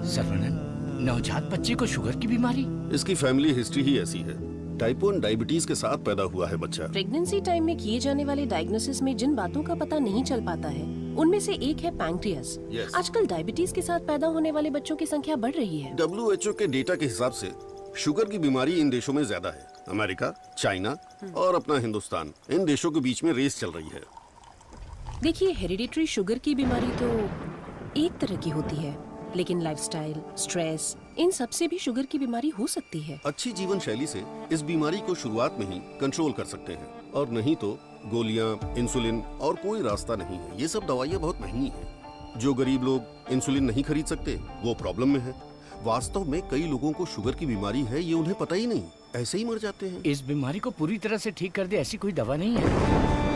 [SPEAKER 1] सर्वनन, नवजात बच्चे को शुगर की बीमारी?
[SPEAKER 16] इसकी फैमिली हिस्ट्री ही ऐसी है। टाइप 1 डायबिटीज के साथ पैदा हुआ है बच्चा।
[SPEAKER 19] प्रेगनेंसी टाइम में किए जाने वाले डायग्नोसिस में जिन बातों का पता नहीं चल पाता है उनमें से एक है पैंक्रियास। आजकल डायबिटीज के साथ पैदा होने वाले बच्चों की संख्या बढ़ रही है।
[SPEAKER 16] WHO के डेटा के हिसाब से शुगर की बीमारी इन देशों में ज्यादा है। अमेरिका, चाइना और अपना हिंदुस्तान, इन देशों के बीच में रेस चल रही है।
[SPEAKER 19] देखिए, हेरिडिटरी शुगर की बीमारी तो एक तरह की होती है, लेकिन लाइफस्टाइल, स्ट्रेस, इन सब से भी शुगर की बीमारी हो सकती है।
[SPEAKER 16] अच्छी जीवन शैली से इस बीमारी को शुरुआत में ही कंट्रोल कर सकते हैं, और नहीं तो गोलियां, इंसुलिन और कोई रास्ता नहीं है। ये सब दवाइयाँ बहुत महंगी हैं। जो गरीब लोग इंसुलिन नहीं खरीद सकते वो प्रॉब्लम में है। वास्तव में कई लोगों को शुगर की बीमारी है, ये उन्हें पता ही नहीं, ऐसे ही मर जाते हैं।
[SPEAKER 1] इस बीमारी को पूरी तरह से ठीक कर दे ऐसी कोई दवा नहीं है।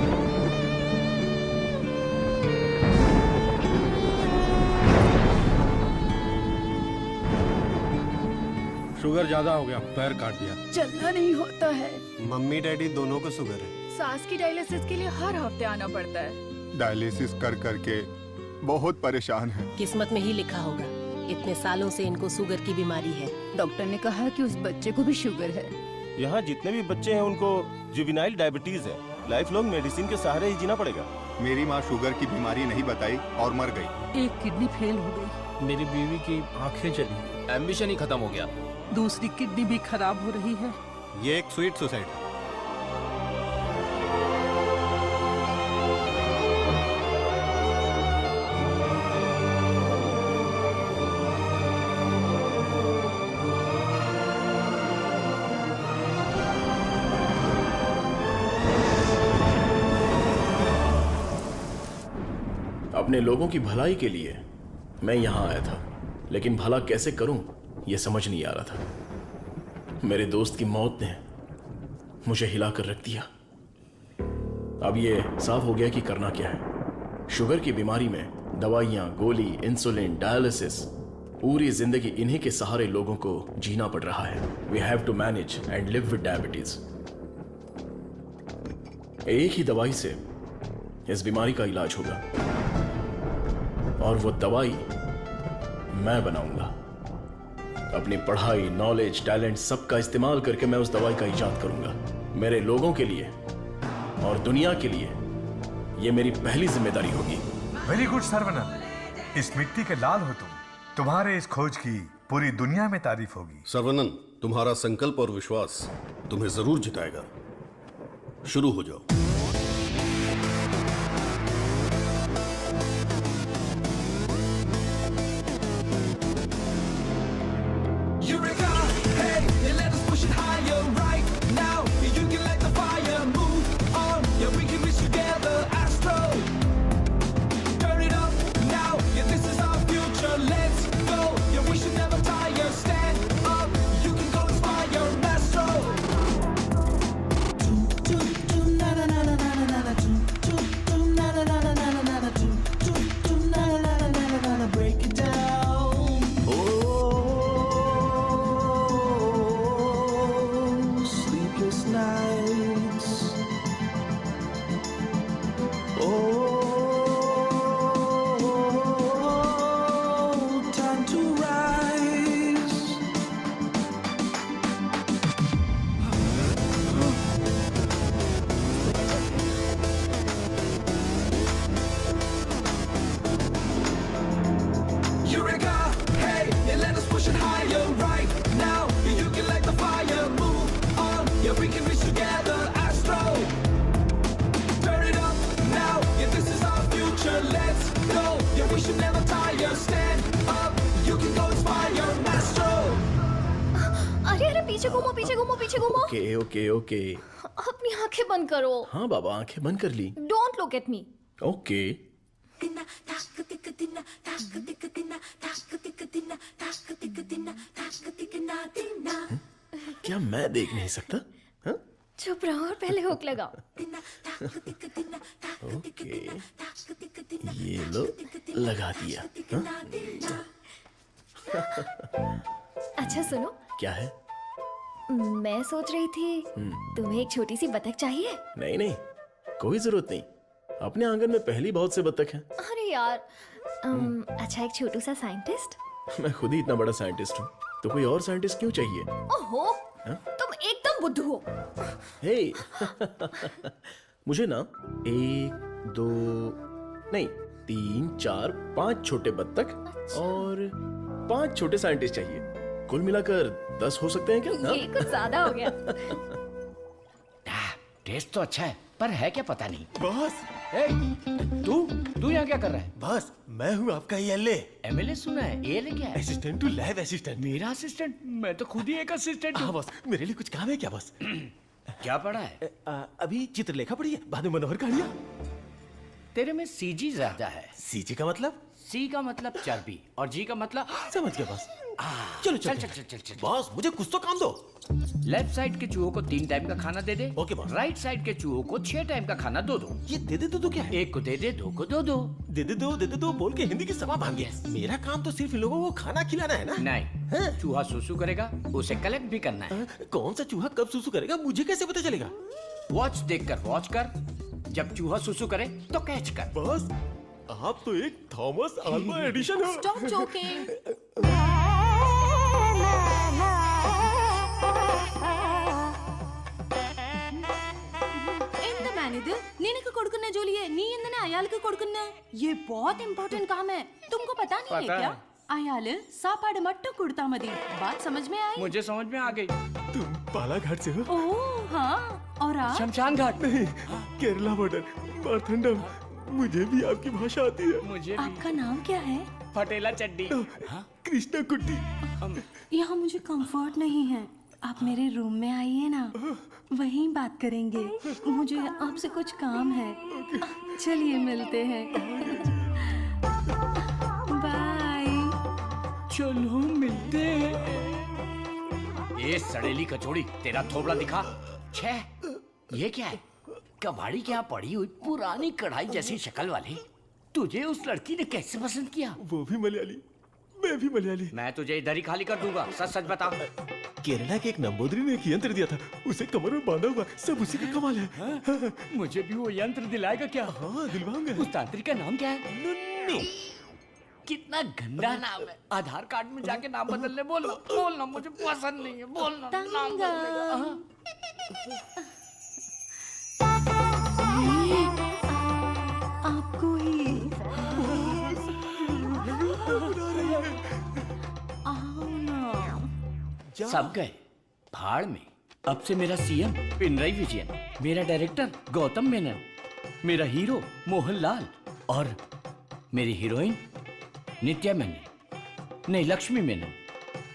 [SPEAKER 10] शुगर ज्यादा हो गया, पैर काट दिया।
[SPEAKER 18] चलना नहीं होता है।
[SPEAKER 10] मम्मी डैडी दोनों को शुगर है।
[SPEAKER 18] सास की डायलिसिस के लिए हर हफ्ते आना पड़ता है।
[SPEAKER 15] डायलिसिस कर करके बहुत परेशान है।
[SPEAKER 19] किस्मत में ही लिखा होगा, इतने सालों से इनको शुगर की बीमारी है।
[SPEAKER 18] डॉक्टर ने कहा कि उस बच्चे को भी शुगर है।
[SPEAKER 20] यहाँ जितने भी बच्चे हैं उनको जुवेनाइल डायबिटीज है। लाइफ लॉन्ग मेडिसिन के सहारे ही जीना पड़ेगा।
[SPEAKER 15] मेरी माँ शुगर की बीमारी नहीं बताई और मर गई।
[SPEAKER 18] एक किडनी फेल हो गई।
[SPEAKER 10] मेरी बीवी की आंखें चली,
[SPEAKER 6] एम्बिशन ही खत्म हो गया।
[SPEAKER 18] दूसरी किडनी भी खराब हो रही है।
[SPEAKER 10] ये एक स्वीट सुसाइड है।
[SPEAKER 13] अपने लोगों की भलाई के लिए मैं यहाँ आया था। लेकिन भला कैसे करूं यह समझ नहीं आ रहा था। मेरे दोस्त की मौत ने मुझे हिलाकर रख दिया। अब ये साफ हो गया कि करना क्या है। शुगर की बीमारी में दवाइयां, गोली, इंसुलिन, डायलिसिस, पूरी जिंदगी इन्हीं के सहारे लोगों को जीना पड़ रहा है। We have to manage and live with diabetes. एक ही दवाई से इस बीमारी का इलाज होगा और वो दवाई मैं बनाऊंगा। अपनी पढ़ाई, नॉलेज, टैलेंट सबका इस्तेमाल करके मैं उस दवाई का इजाद करूंगा। मेरे लोगों के लिए और दुनिया के लिए ये मेरी पहली जिम्मेदारी होगी।
[SPEAKER 4] वेरी गुड सर्वनन, इस मिट्टी के लाल हो तुम। तुम्हारे इस खोज की पूरी दुनिया में तारीफ होगी।
[SPEAKER 16] सर्वनन, तुम्हारा संकल्प और विश्वास तुम्हें जरूर जिताएगा। शुरू हो जाओ।
[SPEAKER 13] ओके।
[SPEAKER 17] अपनी आंखें बंद करो।
[SPEAKER 13] हाँ बाबा, आंखें बंद कर ली।
[SPEAKER 17] Don't look at me.
[SPEAKER 13] Okay. क्या मैं देख नहीं सकता? हाँ?
[SPEAKER 17] चुप रहो और पहले हुक लगाओ।
[SPEAKER 13] ओके, ये लो लगा दिया।
[SPEAKER 17] अच्छा सुनो।
[SPEAKER 13] क्या है?
[SPEAKER 17] मैं सोच रही थी तुम्हें एक छोटी सी बतख चाहिए।
[SPEAKER 13] नहीं नहीं, कोई जरूरत नहीं। अपने आंगन में पहली बहुत से बतख हैं।
[SPEAKER 17] अरे यार, अच्छा एक छोटू सा साइंटिस्ट।
[SPEAKER 13] मैं खुद ही इतना बड़ा साइंटिस्ट हूँ, तो कोई और साइंटिस्ट क्यों चाहिए?
[SPEAKER 17] ओहो, तुम एकदम बुद्धू हो।
[SPEAKER 13] हे, मुझे ना 1, 2 नहीं 3, 4, 5 छोटे बत्तख और 5 छोटे साइंटिस्ट चाहिए। कुल मिलाकर 10 हो सकते हैं क्या?
[SPEAKER 17] ये कुछ ज्यादा हो गया।
[SPEAKER 1] टेस्ट तो अच्छा है, पर है क्या पता नहीं।
[SPEAKER 8] बॉस,
[SPEAKER 1] तू यहाँ क्या कर रहा है?
[SPEAKER 8] बॉस, मैं हूँ आपका एमएलए।
[SPEAKER 1] एमएलए सुना है? एएलए क्या है?
[SPEAKER 8] Assistant to lab assistant.
[SPEAKER 1] मेरा असिस्टेंट? मैं तो खुद ही एक असिस्टेंट हूँ।
[SPEAKER 8] बॉस, मेरे लिए कुछ काम है क्या बॉस?
[SPEAKER 1] क्या पढ़ा है?
[SPEAKER 8] अभी चित्रलेखा पढ़ी है, बाद में मनोहर कहानियाँ।
[SPEAKER 1] तेरे में सीजी ज्यादा है।
[SPEAKER 8] सीजी का मतलब?
[SPEAKER 1] सी का मतलब चर्बी और जी का मतलब
[SPEAKER 8] समझ गया बॉस। चलो चल चल चल चल। बॉस, मुझे कुछ तो काम दो।
[SPEAKER 1] लेफ्ट साइड के चूहों को 3 टाइम का खाना दे दे।
[SPEAKER 8] Okay boss.
[SPEAKER 1] राइट साइड के चूहों को 6 टाइम का खाना दो।
[SPEAKER 8] ये दे दे दो क्या है?
[SPEAKER 1] एक को दे दे, 2 को दो।
[SPEAKER 8] दे दे दो बोल के हिंदी की सभा भांग गया। मेरा काम तो सिर्फ इन लोगों को खाना खिलाना है ना?
[SPEAKER 1] नहीं, चूहा सुसु करेगा, उसे कलेक्ट भी करना है।
[SPEAKER 8] कौन सा चूहा कब सुसु करेगा मुझे कैसे पता चलेगा?
[SPEAKER 1] वॉच देखकर वॉच कर, जब चूहा सुसु करे तो कैच कर।
[SPEAKER 8] बॉस, आप तो एक थॉमस अल्वा एडिशन हो।
[SPEAKER 3] Stop joking. నినకు కొడుకున్న జోలియే నీ ఎందునే అయాలకు కొడుకున్న ये बहुत इम्पोर्टेंट काम है, तुमको पता नहीं है क्या? अयाल सापाड़ मट्टू कुड़ता मदी। बात समझ में आई?
[SPEAKER 1] मुझे समझ में आ गई।
[SPEAKER 8] तुम बालाघाट से हो?
[SPEAKER 1] ओह हाँ,
[SPEAKER 3] और आप?
[SPEAKER 1] शमशान घाट।
[SPEAKER 8] नहीं, केरला बॉर्डर, मारथंडम। मुझे भी आपकी भाषा आती है।
[SPEAKER 1] मुझे
[SPEAKER 3] आपका नाम क्या है?
[SPEAKER 1] फटेला चड्डी।
[SPEAKER 8] कृष्णा कुट्टी।
[SPEAKER 3] यहाँ मुझे कंफर्ट नहीं है, आप मेरे रूम में आइए ना, वहीं बात करेंगे। मुझे आपसे कुछ काम है। चलिए मिलते हैं। बाय।
[SPEAKER 1] चलो मिलते हैं। ये सड़ेली कचौड़ी, तेरा थोबड़ा दिखा। छे, ये क्या है? कबाड़ी के यहाँ पड़ी हुई पुरानी कढ़ाई जैसी शक्ल वाली। तुझे उस लड़की ने कैसे पसंद किया?
[SPEAKER 8] वो भी मलयाली, मैं भी मलयाली।
[SPEAKER 1] मैं तुझे इधर ही खाली कर दूंगा, सच सच बता।
[SPEAKER 8] केरला के एक नंबोदरी ने एक यंत्र दिया था, उसे कमर में बांधा हुआ, सब उसी का कमाल है।
[SPEAKER 1] हाँ? मुझे भी वो यंत्र दिलाएगा क्या?
[SPEAKER 8] हाँ दिलवाऊंगा।
[SPEAKER 1] उस तांत्रिक का नाम क्या है? नुन्नू। कितना गंदा नाम है। आधार कार्ड में जाके नाम बदलने बोलो। बोलना, मुझे पसंद नहीं है। बोलना नाम बदलेगा।
[SPEAKER 18] आपको ही
[SPEAKER 1] सब गए भाड़ में। अब से मेरा सीएम पिनराई विजयन, मेरा डायरेक्टर गौतम मेनन, मेरा हीरो मोहनलाल और मेरी हीरोइन नित्या मेनन। नहीं लक्ष्मी मेनन,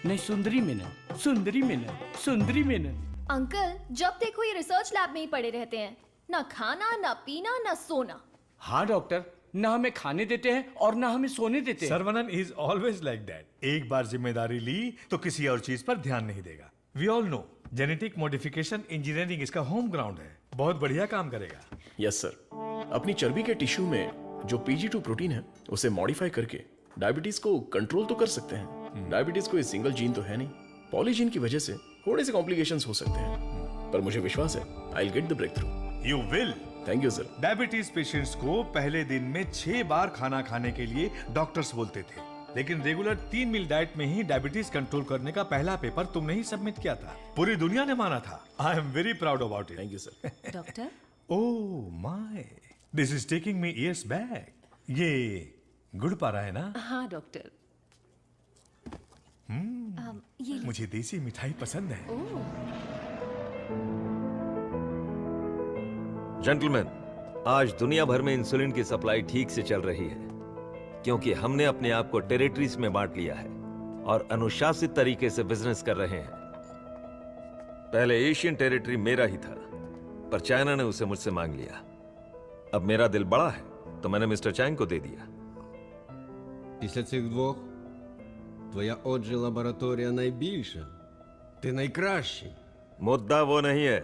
[SPEAKER 1] नहीं सुंदरी मेनन, सुंदरी मेनन, सुंदरी मेनन।
[SPEAKER 21] अंकल, जब देखो ये रिसर्च लैब में ही पड़े रहते हैं। ना खाना, ना पीना, ना सोना।
[SPEAKER 1] हाँ डॉक्टर, ना हमें खाने देते हैं और ना हमें सोने देते हैं।
[SPEAKER 4] Saravanan is always like that. एक बार जिम्मेदारी ली तो किसी और चीज पर ध्यान नहीं देगा। We all know genetic modification engineering इसका होम ग्राउंड है। बहुत बढ़िया काम करेगा।
[SPEAKER 13] Yes sir. अपनी चर्बी के टिश्यू में जो PG2 प्रोटीन है उसे मॉडिफाई करके डायबिटीज को कंट्रोल तो कर सकते हैं। डायबिटीज कोई सिंगल जीन तो है नहीं, पॉलीजीन की वजह से थोड़े से कॉम्प्लिकेशंस हो सकते हैं, पर मुझे विश्वास है I will get the breakthrough.
[SPEAKER 4] You will.
[SPEAKER 13] Thank you sir.
[SPEAKER 4] Diabetes patients को पहले दिन में 6 बार खाना खाने के लिए डॉक्टर्स बोलते थे, लेकिन रेगुलर 3 मील डाइट में ही डायबिटीज कंट्रोल करने का पहला पेपर तुमने ही सबमिट किया था। पूरी दुनिया ने माना था। आई am very proud about it.
[SPEAKER 13] Thank you sir.
[SPEAKER 12] Doctor,
[SPEAKER 4] oh my, this is taking me years back. ये गुड़ पारा है ना?
[SPEAKER 12] हाँ डॉक्टर।
[SPEAKER 4] ये मुझे देसी मिठाई पसंद है।
[SPEAKER 5] जेंटलमैन, आज दुनिया भर में इंसुलिन की सप्लाई ठीक से चल रही है क्योंकि हमने अपने आप को टेरिटरीज में बांट लिया है और अनुशासित तरीके से बिजनेस कर रहे हैं। पहले एशियन टेरिटरी मेरा ही था, पर चाइना ने उसे मुझसे मांग लिया। अब मेरा दिल बड़ा है तो मैंने मिस्टर चैंग को दे दिया।
[SPEAKER 9] Після цих двох твоя отже лабораторія найбільша. Ти найкращий.
[SPEAKER 5] मुद्दा वो नहीं है।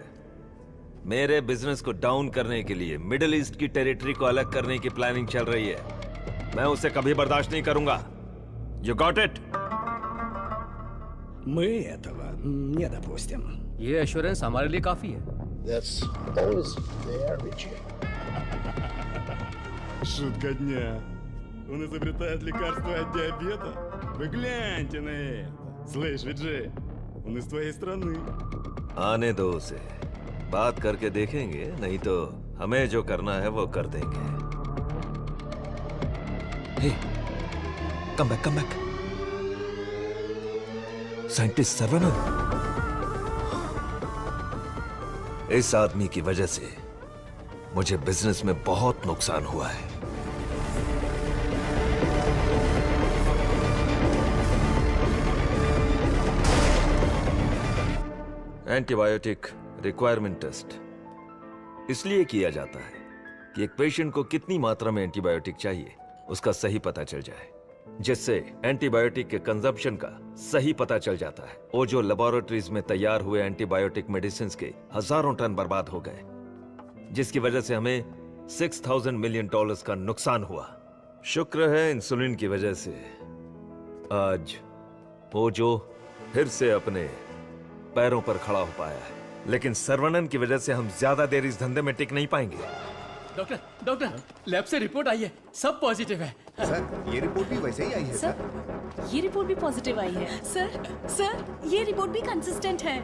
[SPEAKER 5] मेरे बिजनेस को डाउन करने के लिए मिडिल ईस्ट की टेरिटरी को अलग करने की प्लानिंग चल रही है। मैं उसे कभी बर्दाश्त नहीं करूंगा। You got it?
[SPEAKER 11] Мы этого не допустим.
[SPEAKER 6] ये एश्योरेंस हमारे लिए काफी है।
[SPEAKER 11] That's always there, Richie.
[SPEAKER 24] Шутка дня. Он изобретает лекарство от диабета. Вы гляньте на это. Слышь, Виджей, он из твоей страны.
[SPEAKER 5] आने दो उसे, बात करके देखेंगे, नहीं तो हमें जो करना है वो कर देंगे। Hey, come back, come back. Scientist Saravanan. इस आदमी की वजह से मुझे बिजनेस में बहुत नुकसान हुआ है। एंटीबायोटिक रिक्वायरमेंट टेस्ट इसलिए किया जाता है कि एक पेशेंट को कितनी मात्रा में एंटीबायोटिक चाहिए उसका सही पता चल जाए, जिससे एंटीबायोटिक के कंजप्शन का सही पता चल जाता है। वो जो लेबोरेटरीज में तैयार हुए एंटीबायोटिक मेडिसिन के हजारों टन बर्बाद हो गए, जिसकी वजह से हमें $6,000 मिलियन का नुकसान हुआ। शुक्र है इंसुलिन की वजह से आज वो जो फिर से अपने पैरों पर खड़ा हो पाया है, लेकिन सर्वनन की वजह से हम ज्यादा देर इस धंधे में टिक नहीं पाएंगे।
[SPEAKER 1] डॉक्टर, डॉक्टर, लैब से रिपोर्ट आई है, सब पॉजिटिव है।
[SPEAKER 15] सर, ये रिपोर्ट भी वैसे ही आई है
[SPEAKER 12] सर। ये रिपोर्ट भी पॉजिटिव आई है। सर, ये रिपोर्ट भी कंसिस्टेंट है।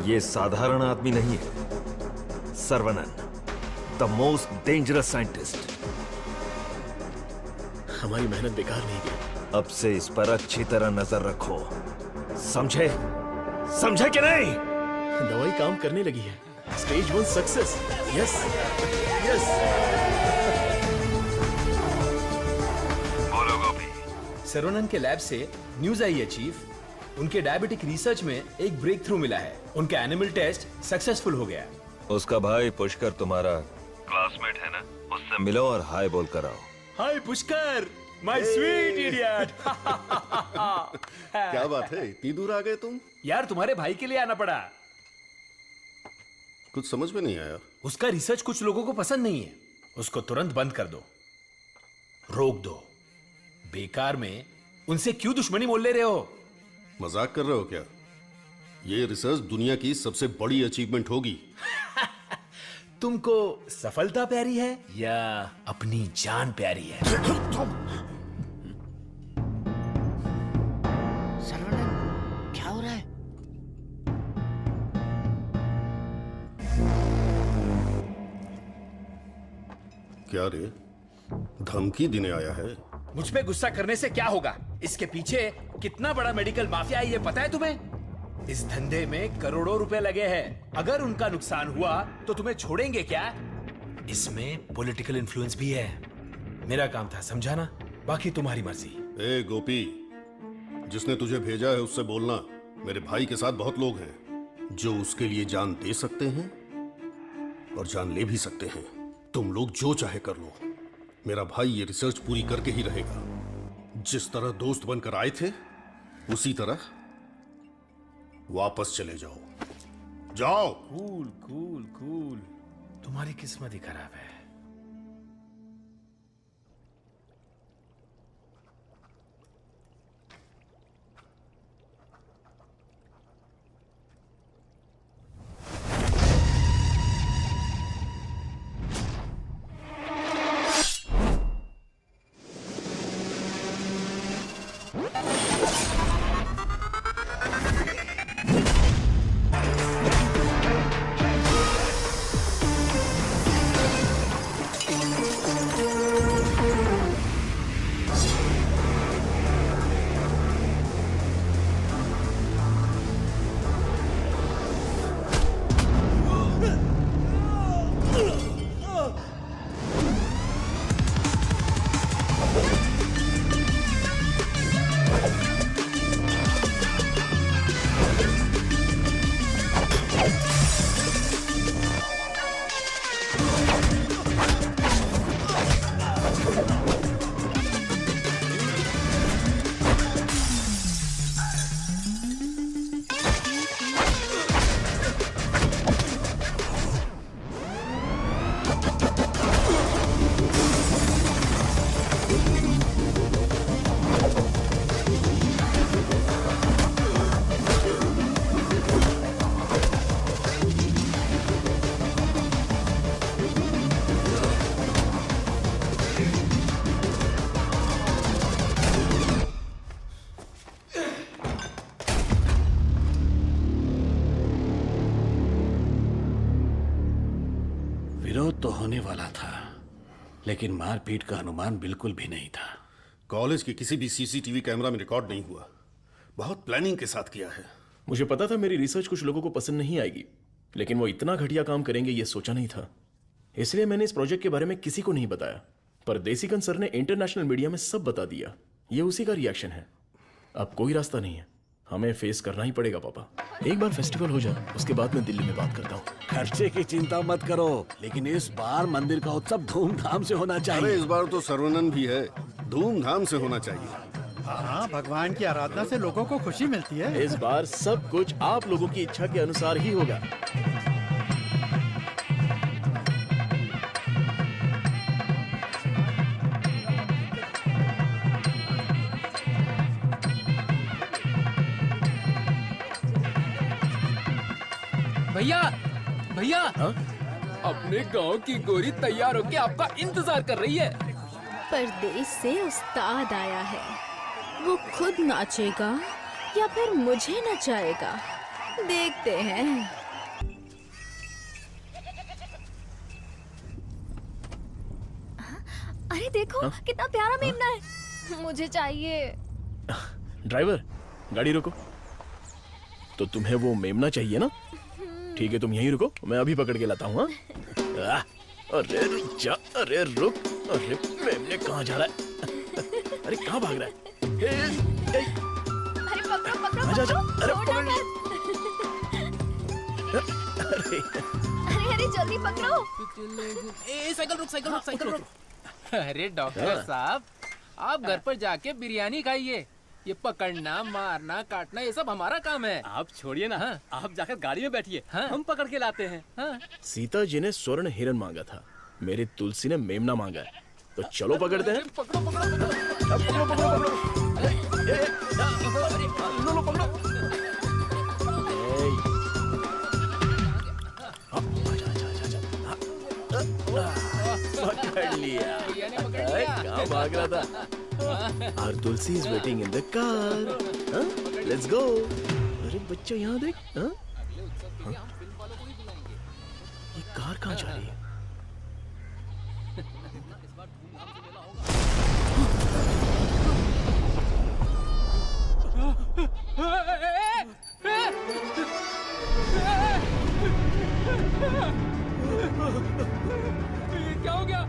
[SPEAKER 5] ये साधारण आदमी नहीं है, Saravanan, the most dangerous scientist.
[SPEAKER 13] हमारी मेहनत बेकार नहीं गई।
[SPEAKER 5] अब से इस पर अच्छी तरह नजर रखो, समझे? समझे कि नहीं?
[SPEAKER 13] दवाई काम करने लगी है। Stage 1 success. Yes yes.
[SPEAKER 25] बोलो गोपी।
[SPEAKER 6] सर्वनन के लैब से न्यूज आई है चीफ। उनके डायबिटिक रिसर्च में एक ब्रेक थ्रू मिला है। उनका एनिमल टेस्ट सक्सेसफुल हो गया।
[SPEAKER 5] उसका भाई पुष्कर तुम्हारा क्लासमेट है ना? उससे मिलो और हाय बोल कर आओ।
[SPEAKER 6] हाय पुष्कर,
[SPEAKER 2] माय स्वीट इडियट।
[SPEAKER 16] क्या बात है, इतनी दूर आ गए तुम?
[SPEAKER 2] यार तुम्हारे भाई के लिए आना पड़ा।
[SPEAKER 16] कुछ समझ में नहीं आया।
[SPEAKER 2] उसका रिसर्च कुछ लोगों को पसंद नहीं है, उसको तुरंत बंद कर दो, रोक दो। बेकार में उनसे क्यों दुश्मनी मोल ले रहे हो?
[SPEAKER 16] मजाक कर रहे हो क्या? ये रिसर्च दुनिया की सबसे बड़ी अचीवमेंट होगी।
[SPEAKER 2] तुमको सफलता प्यारी है या अपनी जान प्यारी है?
[SPEAKER 1] सर्वनंद, क्या हो रहा है?
[SPEAKER 16] क्या रे, धमकी देने आया है?
[SPEAKER 2] मुझ पे गुस्सा करने से क्या होगा? इसके पीछे कितना बड़ा मेडिकल माफिया है ये पता है तुम्हें? इस धंधे में करोड़ों रुपए लगे हैं। अगर उनका नुकसान हुआ तो तुम्हें छोड़ेंगे क्या? इसमें पॉलिटिकल इन्फ्लुएंस भी है। मेरा काम था समझाना, बाकी तुम्हारी मर्जी।
[SPEAKER 16] ए गोपी, जिसने तुझे भेजा है उससे बोलना मेरे भाई के साथ बहुत लोग हैं जो उसके लिए जान दे सकते हैं और जान ले भी सकते हैं। तुम लोग जो चाहे कर लो, मेरा भाई ये रिसर्च पूरी करके ही रहेगा। जिस तरह दोस्त बनकर आए थे उसी तरह वापस चले जाओ। जाओ।
[SPEAKER 2] कूल कूल कूल, तुम्हारी किस्मत ही खराब है।
[SPEAKER 11] विरोध तो होने वाला था, लेकिन मारपीट का अनुमान बिल्कुल भी नहीं था।
[SPEAKER 16] कॉलेज के किसी भी सीसीटीवी कैमरा में रिकॉर्ड नहीं हुआ। बहुत प्लानिंग के साथ किया है।
[SPEAKER 13] मुझे पता था मेरी रिसर्च कुछ लोगों को पसंद नहीं आएगी, लेकिन वो इतना घटिया काम करेंगे ये सोचा नहीं था। इसलिए मैंने इस प्रोजेक्ट के बारे में किसी को नहीं बताया, पर देसिकन सर ने इंटरनेशनल मीडिया में सब बता दिया। ये उसी का रिएक्शन है। अब कोई रास्ता नहीं है, हमें फेस करना ही पड़ेगा पापा। एक बार फेस्टिवल हो जाए उसके बाद मैं दिल्ली में बात करता हूँ।
[SPEAKER 11] खर्चे की चिंता मत करो, लेकिन इस बार मंदिर का उत्सव धूमधाम से होना चाहिए।
[SPEAKER 16] अरे इस बार तो सर्वनंद भी है, धूमधाम से होना चाहिए।
[SPEAKER 7] हाँ, भगवान की आराधना से लोगों को खुशी मिलती है।
[SPEAKER 13] इस बार सब कुछ आप लोगों की इच्छा के अनुसार ही होगा।
[SPEAKER 14] भैया भैया, अपने गांव की गोरी तैयार होके आपका इंतजार कर रही है।
[SPEAKER 21] परदेश से उस्ताद आया है, वो खुद नाचेगा या फिर मुझे नचाएगा, देखते हैं।
[SPEAKER 17] अरे देखो कितना प्यारा मेमना है, मुझे चाहिए।
[SPEAKER 13] ड्राइवर, गाड़ी रोको। तो तुम्हें वो मेमना चाहिए ना? ठीक है, तुम यहीं रुको, मैं अभी पकड़ के लाता हूँ। अरे रुक जा, अरे रुक। अरे मेमने कहाँ जा रहा है? अरे कहाँ भाग रहा है?
[SPEAKER 17] अरे पकड़ो पकड़ो
[SPEAKER 13] आजा,
[SPEAKER 17] पकड़ो,
[SPEAKER 13] अरे
[SPEAKER 17] छोड़ो मत। अरे जल्दी पकड़ो।
[SPEAKER 14] साइकिल रुक, साइकिल रुक, साइकिल रुक। अरे डॉक्टर साहब, आप घर पर जाके बिरयानी खाइए। ये पकड़ना, मारना, काटना ये सब हमारा काम है।
[SPEAKER 6] आप छोड़िए ना, आप जाकर गाड़ी में बैठिए, हम पकड़ के लाते हैं।
[SPEAKER 13] सीता जी ने स्वर्ण हिरन मांगा था, मेरी तुलसी ने मेमना मांगा है, तो चलो पकड़ते हैं।
[SPEAKER 14] पकड़ो पकड़ो
[SPEAKER 13] पकड़ लिया। कहाँ भाग रहा था? और Tulsi is waiting in the car. Let's go. अरे बच्चा यहाँ देख। ये कार कहाँ जा रही है?
[SPEAKER 14] क्या हो गया?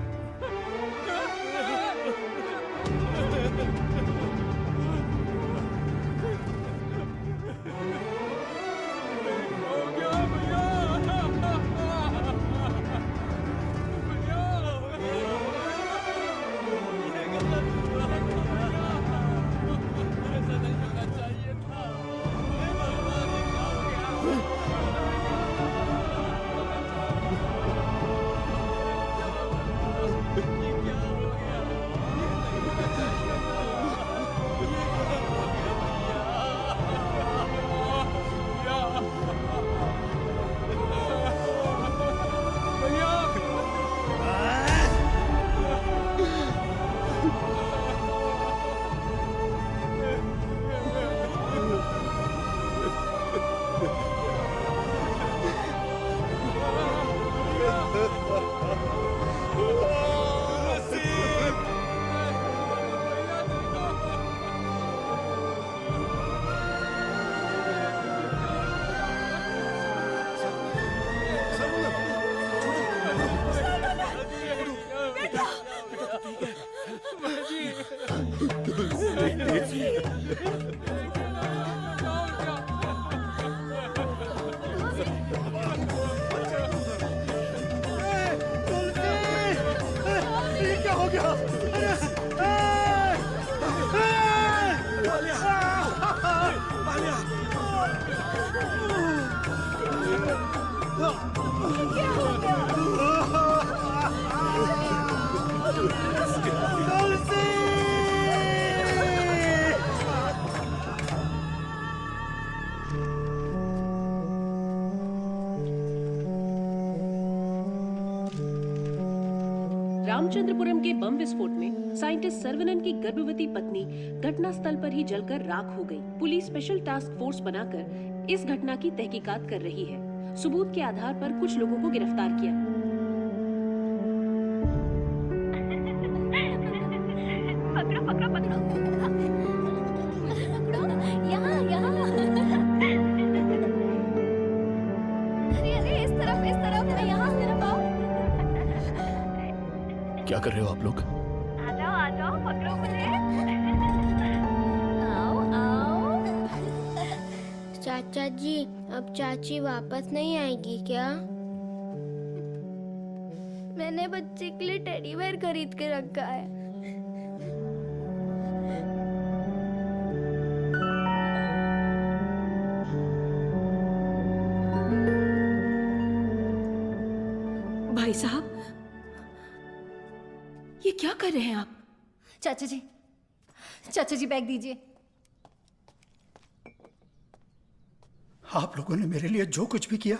[SPEAKER 19] रामचंद्रपुरम के बम विस्फोट में साइंटिस्ट सर्वनन की गर्भवती पत्नी घटना स्थल पर ही जलकर राख हो गई। पुलिस स्पेशल टास्क फोर्स बनाकर इस घटना की तहकीकात कर रही है। सबूत के आधार पर कुछ लोगों को गिरफ्तार किया।
[SPEAKER 17] पकड़ो पकड़ो पकड़ो यहाँ यहाँ। अरे इस तरफ यहाँ तरफ आओ।
[SPEAKER 13] क्या कर रहे हो आप लोग?
[SPEAKER 17] आ जाओ पकड़ो मुझे। आओ आओ।
[SPEAKER 21] चाचा जी, अब चाची वापस नहीं आएगी क्या?
[SPEAKER 17] मैंने बच्चे के लिए टेडी बेयर खरीद के रखा है।
[SPEAKER 19] भाई साहब, ये क्या कर रहे हैं आप?
[SPEAKER 20] चाचा जी बैग दीजिए।
[SPEAKER 7] आप लोगों ने मेरे लिए जो कुछ भी किया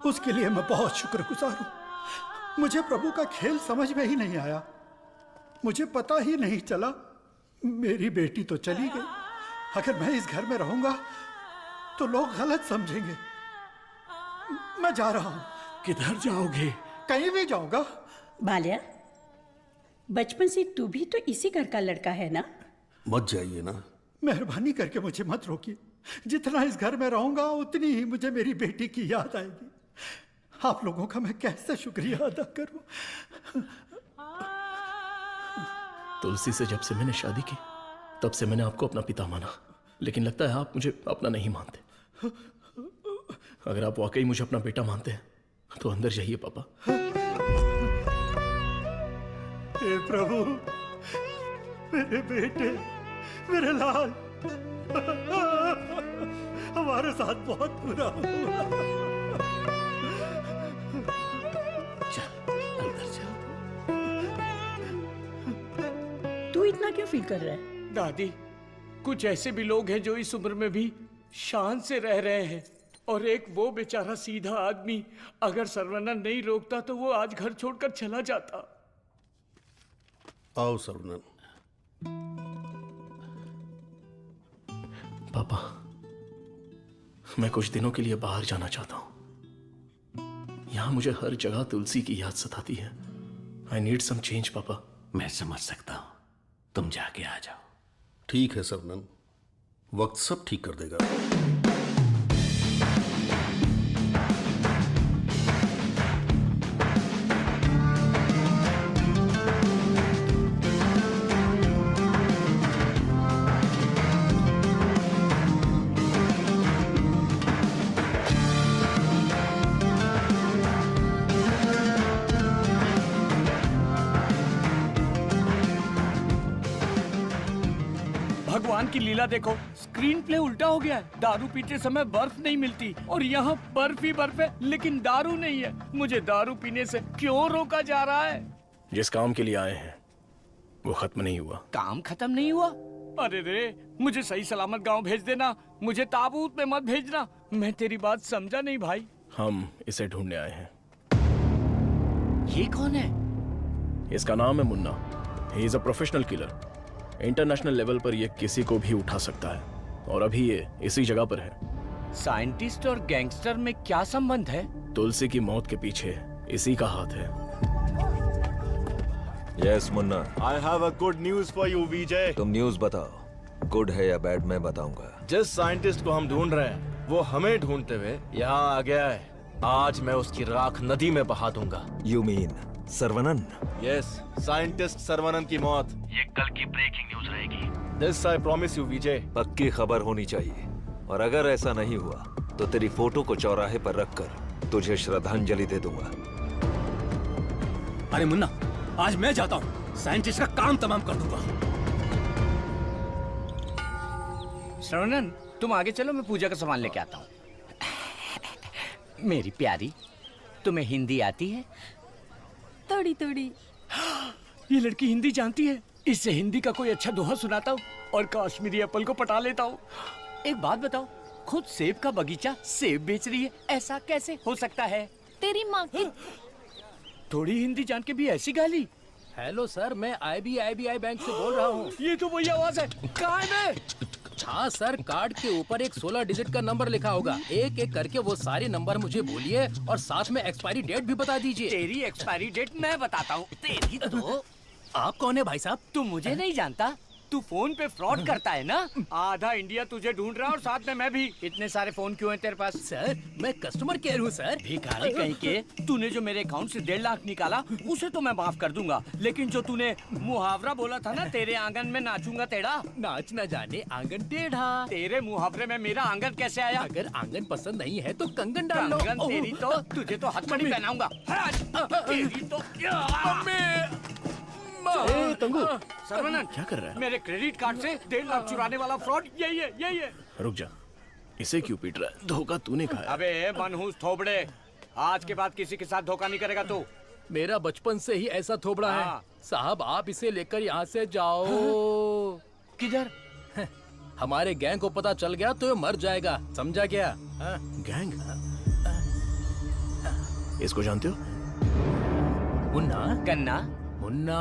[SPEAKER 7] उसके लिए मैं बहुत शुक्रगुजार हूं। मुझे प्रभु का खेल समझ में ही नहीं आया। मुझे पता ही नहीं चला। मेरी बेटी तो चली गई। अगर मैं इस घर में रहूंगा तो लोग गलत समझेंगे। मैं जा रहा हूं।
[SPEAKER 11] किधर जाओगे?
[SPEAKER 7] कहीं भी जाऊंगा।
[SPEAKER 18] बाल्या, बचपन से तू भी तो इसी घर का लड़का है ना?
[SPEAKER 16] मत जाइए ना।
[SPEAKER 7] मेहरबानी करके मुझे मत रोकिए। जितना इस घर में रहूंगा उतनी ही मुझे मेरी बेटी की याद आएगी। आप लोगों का मैं कैसे शुक्रिया अदा करूं।
[SPEAKER 13] तुलसी से जब से मैंने शादी की तब से मैंने आपको अपना पिता माना, लेकिन लगता है आप मुझे अपना नहीं मानते। अगर आप वाकई मुझे अपना बेटा मानते हैं तो अंदर जाइए पापा।
[SPEAKER 7] हे प्रभु, मेरे बेटे, मेरे लाल, हमारे साथ बहुत बुरा हुआ।
[SPEAKER 18] तू इतना क्यों फील कर रहा है?
[SPEAKER 1] दादी, कुछ ऐसे भी लोग हैं जो इस उम्र में भी शान से रह रहे हैं, और एक वो बेचारा सीधा आदमी, अगर सर्वनन नहीं रोकता तो वो आज घर छोड़कर चला जाता।
[SPEAKER 16] आओ सर्वनन।
[SPEAKER 13] पापा, मैं कुछ दिनों के लिए बाहर जाना चाहता हूं। यहां मुझे हर जगह तुलसी की याद सताती है। आई नीड सम चेंज पापा।
[SPEAKER 11] मैं समझ सकता हूं, तुम जाके आ जाओ।
[SPEAKER 16] ठीक है सर्वनन, वक्त सब ठीक कर देगा।
[SPEAKER 1] भगवान की लीला देखो, स्क्रीन प्ले उल्टा हो गया है। दारू पीते समय बर्फ नहीं मिलती और यहाँ बर्फ ही बर्फ है, लेकिन दारू नहीं है। मुझे दारू पीने से क्यों रोका जा रहा है?
[SPEAKER 13] जिस काम के लिए आए हैं वो खत्म नहीं हुआ।
[SPEAKER 1] काम खत्म नहीं हुआ? अरे रे, मुझे सही सलामत गांव भेज देना, मुझे ताबूत में मत भेजना। मैं तेरी बात समझा नहीं भाई।
[SPEAKER 13] हम इसे ढूंढने आए हैं।
[SPEAKER 1] ये कौन है?
[SPEAKER 13] इसका नाम है Munna. He is a professional killer. International level पर ये किसी को भी उठा सकता है, और अभी ये इसी जगह पर है।
[SPEAKER 1] साइंटिस्ट और गैंगस्टर में क्या संबंध है?
[SPEAKER 13] तुलसी की मौत के पीछे इसी का हाथ है।
[SPEAKER 5] Yes Munna.
[SPEAKER 24] I have a good news for you Vijay.
[SPEAKER 5] तुम न्यूज बताओ, गुड है या बैड मैं बताऊंगा।
[SPEAKER 24] जिस साइंटिस्ट को हम ढूंढ रहे हैं वो हमें ढूंढते हुए यहाँ आ गया है। आज मैं उसकी राख नदी में बहा दूंगा।
[SPEAKER 5] You mean Saravanan?
[SPEAKER 24] Yes, scientist Saravanan की मौत
[SPEAKER 11] ये कल की ब्रेकिंग न्यूज रहेगी।
[SPEAKER 24] दिस आई प्रॉमिस यू विजय।
[SPEAKER 5] पक्की खबर होनी चाहिए, और अगर ऐसा नहीं हुआ तो तेरी फोटो को चौराहे पर रखकर तुझे श्रद्धांजलि दे दूंगा।
[SPEAKER 8] अरे मुन्ना, आज मैं जाता हूँ, साइंटिस्ट का काम तमाम कर दूंगा।
[SPEAKER 1] श्रवणन, तुम आगे चलो, मैं पूजा का सामान लेके आता हूँ। मेरी प्यारी, तुम्हें हिंदी आती है?
[SPEAKER 12] थोड़ी थोड़ी।
[SPEAKER 1] ये लड़की हिंदी जानती है। इससे हिंदी का कोई अच्छा दोहा सुनाता हूँ और कश्मीरी एप्पल को पटा लेता हूँ। एक बात बताओ, खुद सेब का बगीचा सेब बेच रही है, ऐसा कैसे हो सकता है?
[SPEAKER 3] तेरी माँ की।
[SPEAKER 1] थोड़ी हिंदी जान के भी ऐसी गाली?
[SPEAKER 8] हेलो सर, मैं IBI बैंक से बोल रहा हूँ।
[SPEAKER 1] ये तो वही आवाज है। कहाँ है मैं?
[SPEAKER 8] हाँ सर, कार्ड के ऊपर एक 16 डिजिट का नंबर लिखा होगा। एक एक करके वो सारे नंबर मुझे बोलिए और साथ में एक्सपायरी डेट भी बता दीजिए।
[SPEAKER 1] तेरी एक्सपायरी डेट मैं बताता हूँ। तेरी तो।
[SPEAKER 8] आप कौन है भाई साहब?
[SPEAKER 1] तू मुझे नहीं जानता? तू फोन पे फ्रॉड करता है ना? आधा इंडिया तुझे ढूंढ रहा है और साथ में मैं भी। इतने सारे फोन क्यों हैं तेरे पास?
[SPEAKER 8] सर, मैं कस्टमर केयर हूँ सर।
[SPEAKER 1] भिखारी कहीं के। तूने जो मेरे अकाउंट से 1.5 लाख निकाला उसे तो मैं माफ कर दूंगा, लेकिन जो तूने मुहावरा बोला था ना, तेरे आंगन में नाचूंगा टेढ़ा,
[SPEAKER 8] नाच न जाने आंगन टेढ़ा।
[SPEAKER 1] तेरे मुहावरे में मेरा आंगन कैसे आया?
[SPEAKER 8] अगर आंगन पसंद नहीं है तो कंगन डाल लो।
[SPEAKER 1] कंगन तेरी तो, तुझे तो हथकड़ी पहनाऊंगा। तेरी तो।
[SPEAKER 13] तंगू,
[SPEAKER 1] सर्वनन,
[SPEAKER 13] क्या कर रहा है?
[SPEAKER 1] मेरे क्रेडिट कार्ड से 1.5 लाख चुराने वाला फ्रॉड यही है, यही है।
[SPEAKER 13] रुक जा, इसे क्यों पीट रहा है? धोखा तूने खाया।
[SPEAKER 1] अबे मनहूस थोबड़े, आज के बाद किसी के साथ धोखा नहीं करेगा तू।
[SPEAKER 8] मेरा बचपन से ही ऐसा थोबड़ा है साहब। आप इसे लेकर यहाँ से जाओ।
[SPEAKER 1] किधर?
[SPEAKER 8] हमारे गैंग को पता चल गया तो ये मर जाएगा, समझा क्या?
[SPEAKER 13] गैंग? इसको जानते हो?
[SPEAKER 8] मुन्ना,
[SPEAKER 1] गन्ना,
[SPEAKER 8] मुन्ना।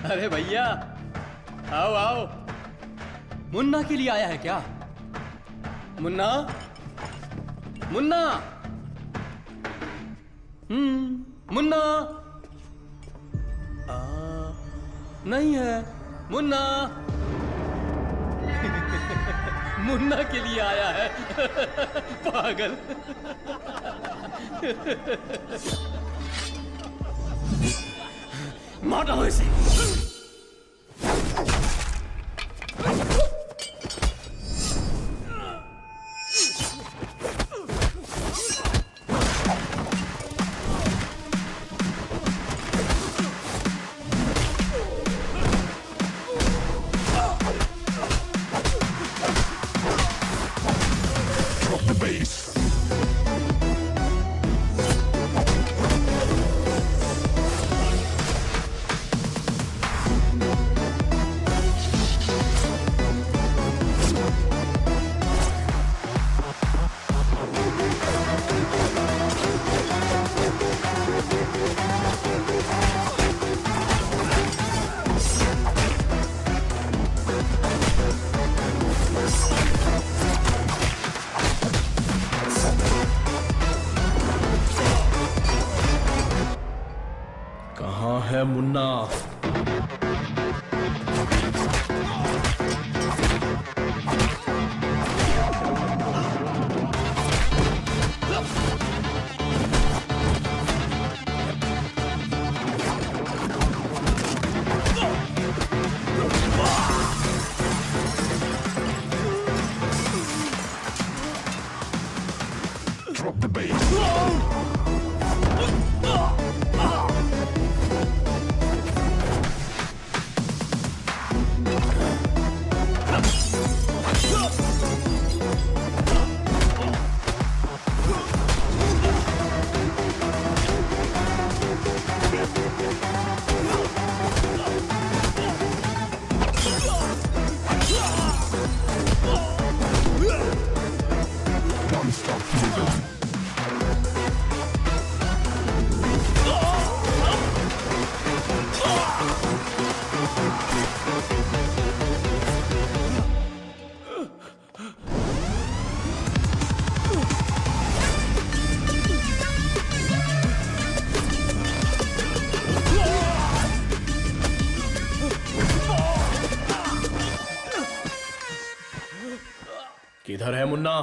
[SPEAKER 1] अरे भैया, आओ आओ।
[SPEAKER 8] मुन्ना के लिए आया है क्या? मुन्ना, मुन्ना, मुन्ना। नहीं है मुन्ना।
[SPEAKER 1] मुन्ना के लिए आया है। पागल।
[SPEAKER 2] मार दो इसे।
[SPEAKER 13] कहाँ है मुन्ना? किधर है मुन्ना?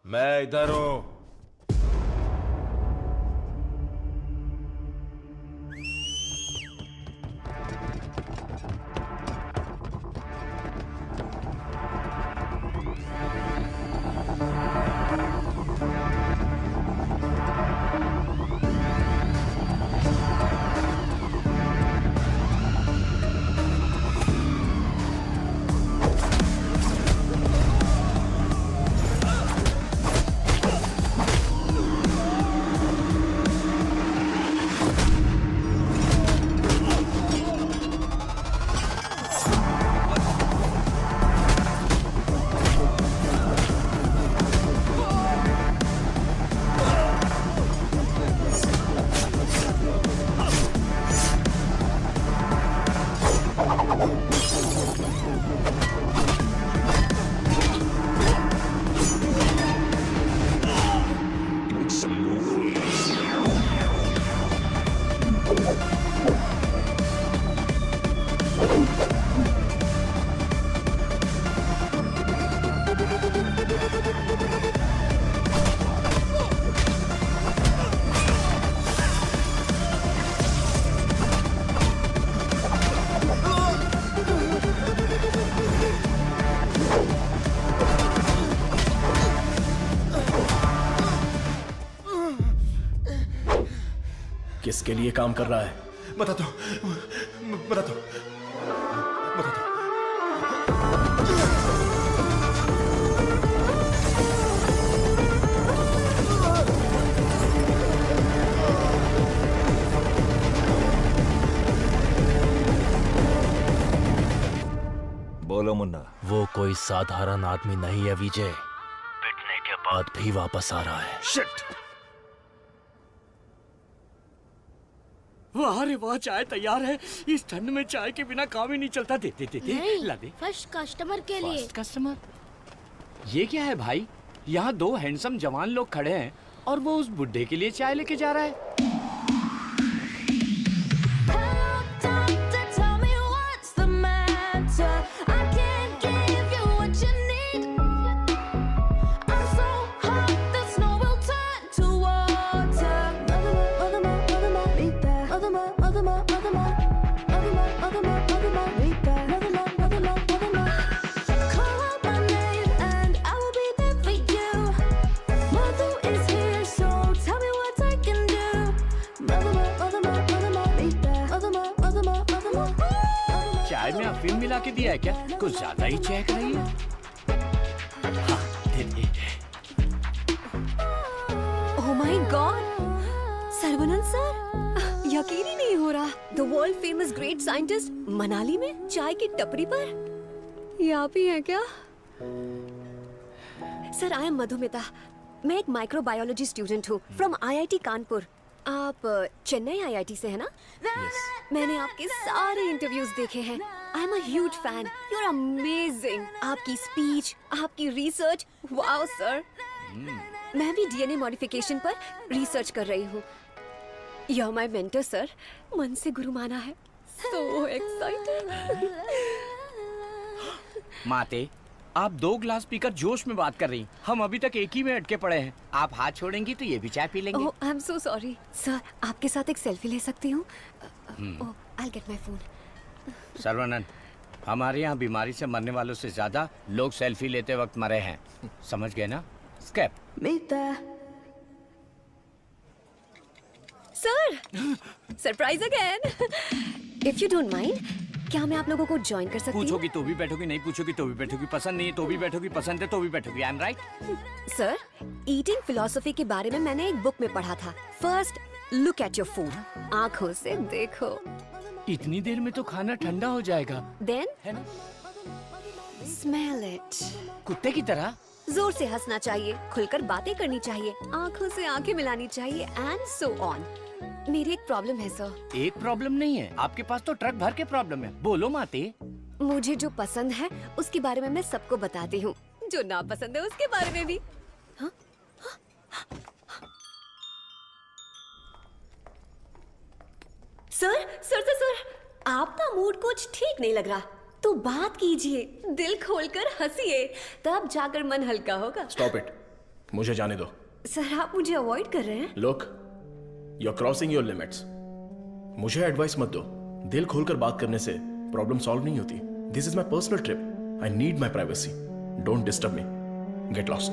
[SPEAKER 5] मैं इधर हूं।
[SPEAKER 13] किसके लिए काम कर रहा है?
[SPEAKER 2] बता दो, बता दो, बता दो।
[SPEAKER 5] बोलो मुन्ना।
[SPEAKER 8] वो कोई साधारण आदमी नहीं है विजय। पिटने के बाद भी वापस आ रहा है।
[SPEAKER 5] शिट!
[SPEAKER 1] वाह रे वाह, चाय तैयार है। इस ठंड में चाय के बिना काम ही नहीं चलता। दे दे दे दे, ला दे।
[SPEAKER 21] फर्स्ट कस्टमर के लिए।
[SPEAKER 1] First customer? ये क्या है भाई? यहाँ दो हैंडसम जवान लोग खड़े हैं और वो उस बुड्ढे के लिए चाय लेके जा रहा है। के दिया है क्या? कुछ ज्यादा ही चहक रही है। हाँ, दे दे।
[SPEAKER 10] ओह माय गॉड, सर्वनंद सर, यकीन ही नहीं हो रहा। The world famous great scientist Manali में चाय की टपरी पर। ये आप ही हैं क्या? Sir, I am Madhumita. मैं एक माइक्रोबायोलॉजी स्टूडेंट हूँ फ्रॉम IIT कानपुर। आप चेन्नई IIT से है ना? मैंने आपके सारे इंटरव्यूज देखे हैं। I am a huge fan. You are amazing. आपकी स्पीच, आपकी रिसर्च, वाओ सर। मैं भी DNA मॉडिफिकेशन पर रिसर्च कर रही हूँ। You are my mentor sir. मन से गुरु माना है। So excited.
[SPEAKER 1] माते, आप 2 ग्लास पीकर जोश में बात कर रही। हम अभी तक एक ही में अटके पड़े हैं। आप हाथ छोड़ेंगी तो ये भी चाय पी लेंगे।
[SPEAKER 10] Oh, I am so sorry sir. आपके साथ एक सेल्फी ले सकती हूँ? Oh, I will get my phone.
[SPEAKER 1] Sarvanand, हमारे यहाँ बीमारी से मरने वालों से ज्यादा लोग सेल्फी लेते वक्त मरे हैं। समझ गए ना? स्केप।
[SPEAKER 10] Sir, surprise again. If you don't mind, क्या मैं आप लोगों को ज्वाइन कर सकती हूँ?
[SPEAKER 1] पूछोगी तो भी बैठोगी, नहीं पूछोगी तो भी बैठोगी, पसंद नहीं है तो भी बैठोगी, पसंद है तो भी बैठोगी। I am right?
[SPEAKER 10] Sir, eating philosophy के बारे में मैंने एक बुक में पढ़ा था। First look at your food. आंखों से देखो।
[SPEAKER 1] इतनी देर में तो खाना ठंडा हो जाएगा।
[SPEAKER 10] देन
[SPEAKER 1] है ना?
[SPEAKER 10] Smell it.
[SPEAKER 1] कुत्ते की तरह
[SPEAKER 10] जोर से हंसना चाहिए, खुलकर बातें करनी चाहिए, आंखों से आंखें मिलानी चाहिए, एंड सो ऑन। मेरी एक प्रॉब्लम है सर।
[SPEAKER 1] एक प्रॉब्लम नहीं है, आपके पास तो ट्रक भर के प्रॉब्लम है। बोलो माते।
[SPEAKER 10] मुझे जो पसंद है उसके बारे में मैं सबको बताती हूँ, जो ना पसंद है उसके बारे में भी। हाँ? सर सर सर सर, आपका मूड कुछ ठीक नहीं लग रहा, तो बात कीजिए, दिल खोलकर हंसिए, तब जाकर मन हल्का होगा।
[SPEAKER 13] स्टॉप इट, मुझे जाने दो।
[SPEAKER 10] सर, आप मुझे अवॉइड कर रहे हैं।
[SPEAKER 13] Look, you are crossing your limits. मुझे एडवाइस मत दो। दिल खोलकर बात करने से प्रॉब्लम सॉल्व नहीं होती। This is my personal trip. I need my privacy. Don't disturb me. Get lost.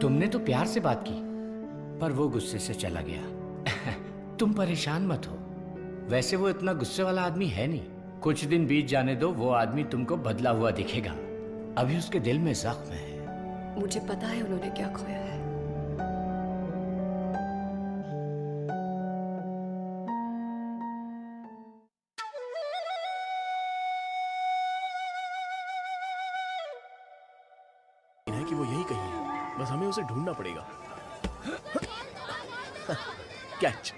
[SPEAKER 1] तुमने तो प्यार से बात की, पर वो गुस्से से चला गया। तुम परेशान मत हो। वैसे वो इतना गुस्से वाला आदमी है नहीं। कुछ दिन बीत जाने दो, वो आदमी तुमको बदला हुआ दिखेगा। अभी उसके दिल में जख्म है।
[SPEAKER 10] मुझे पता है उन्होंने क्या खोया है।
[SPEAKER 13] कि वो यही कहीं है, बस हमें उसे ढूंढना पड़ेगा। कैच।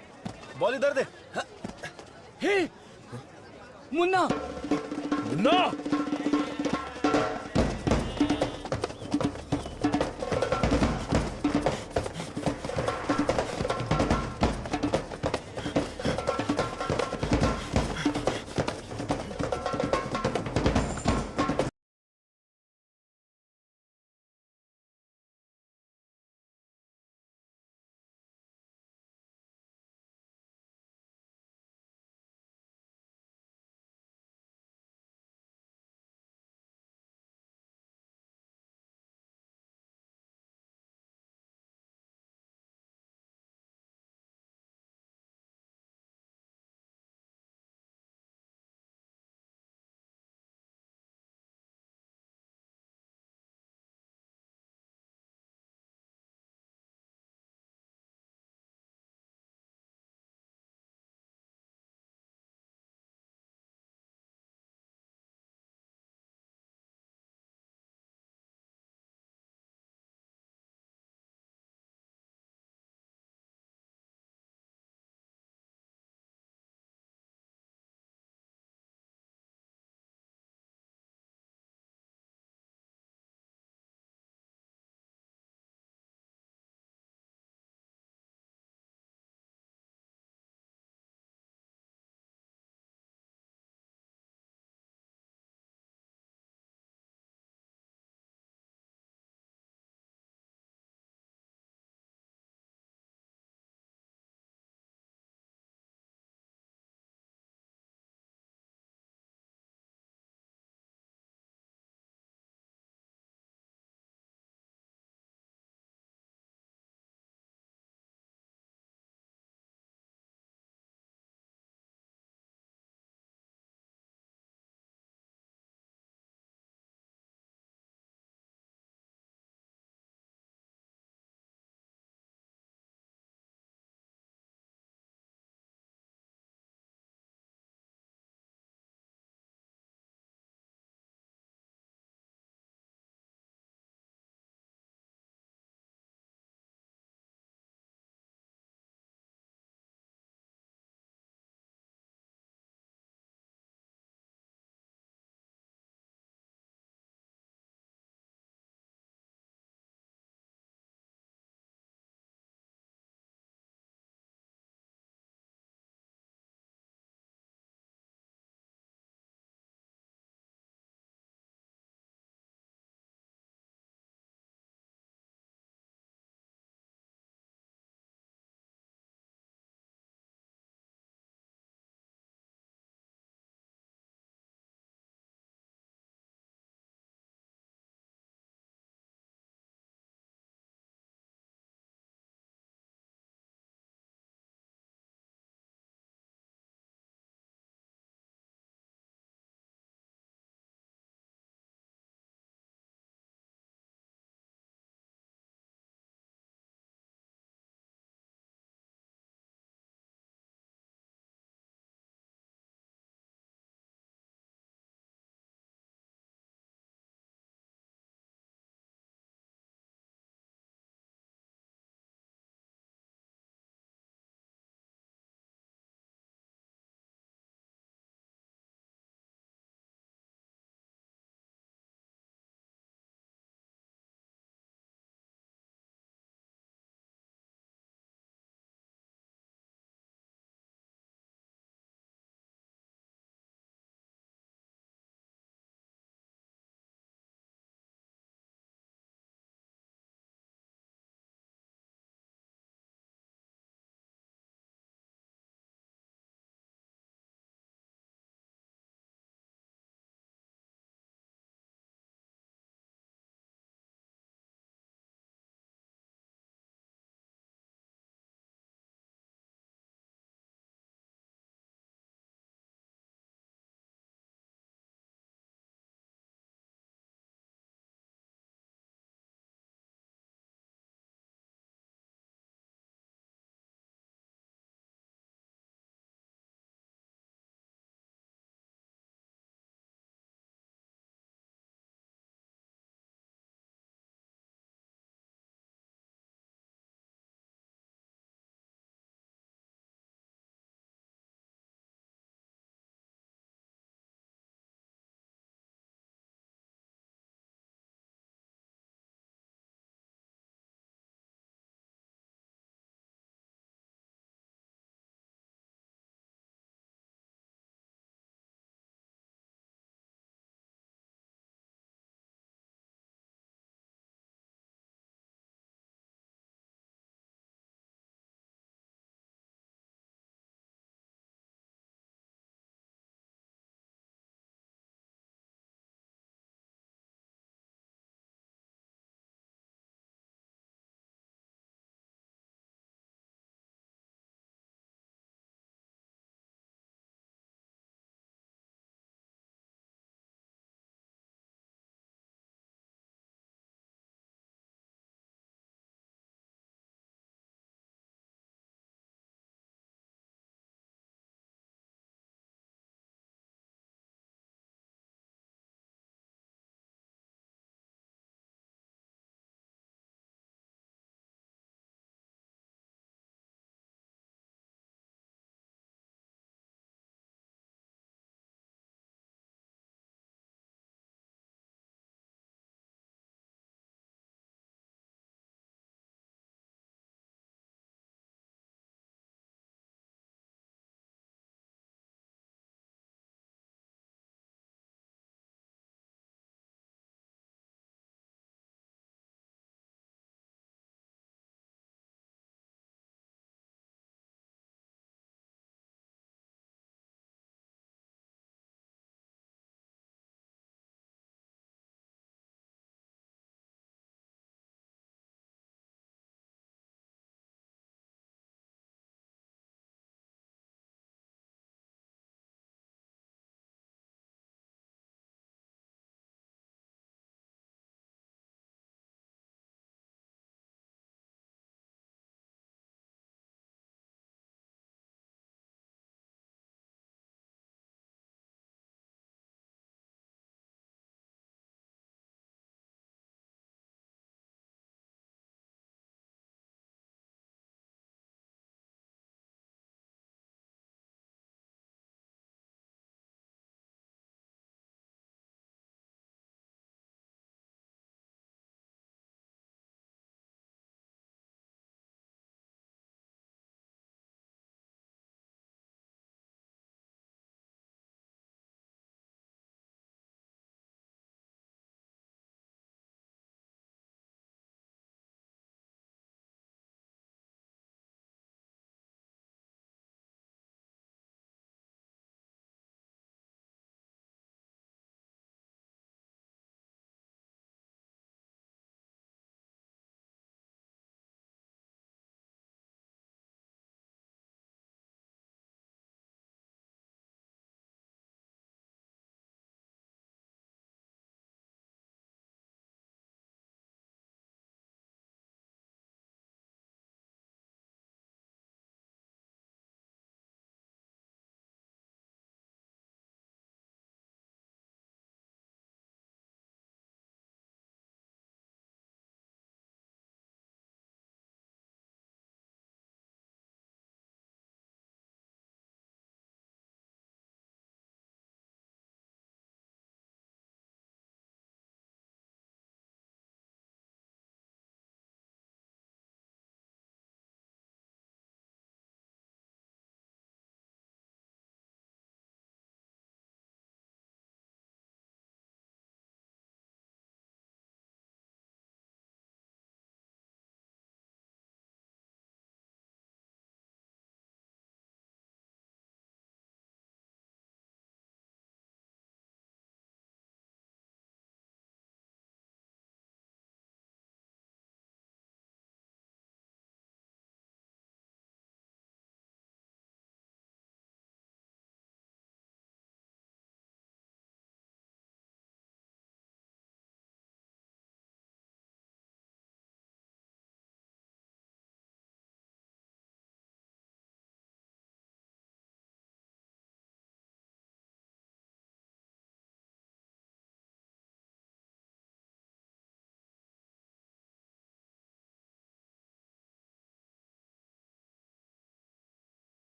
[SPEAKER 13] बॉल इधर दे।
[SPEAKER 1] हे, मुन्ना।
[SPEAKER 13] मुन्ना।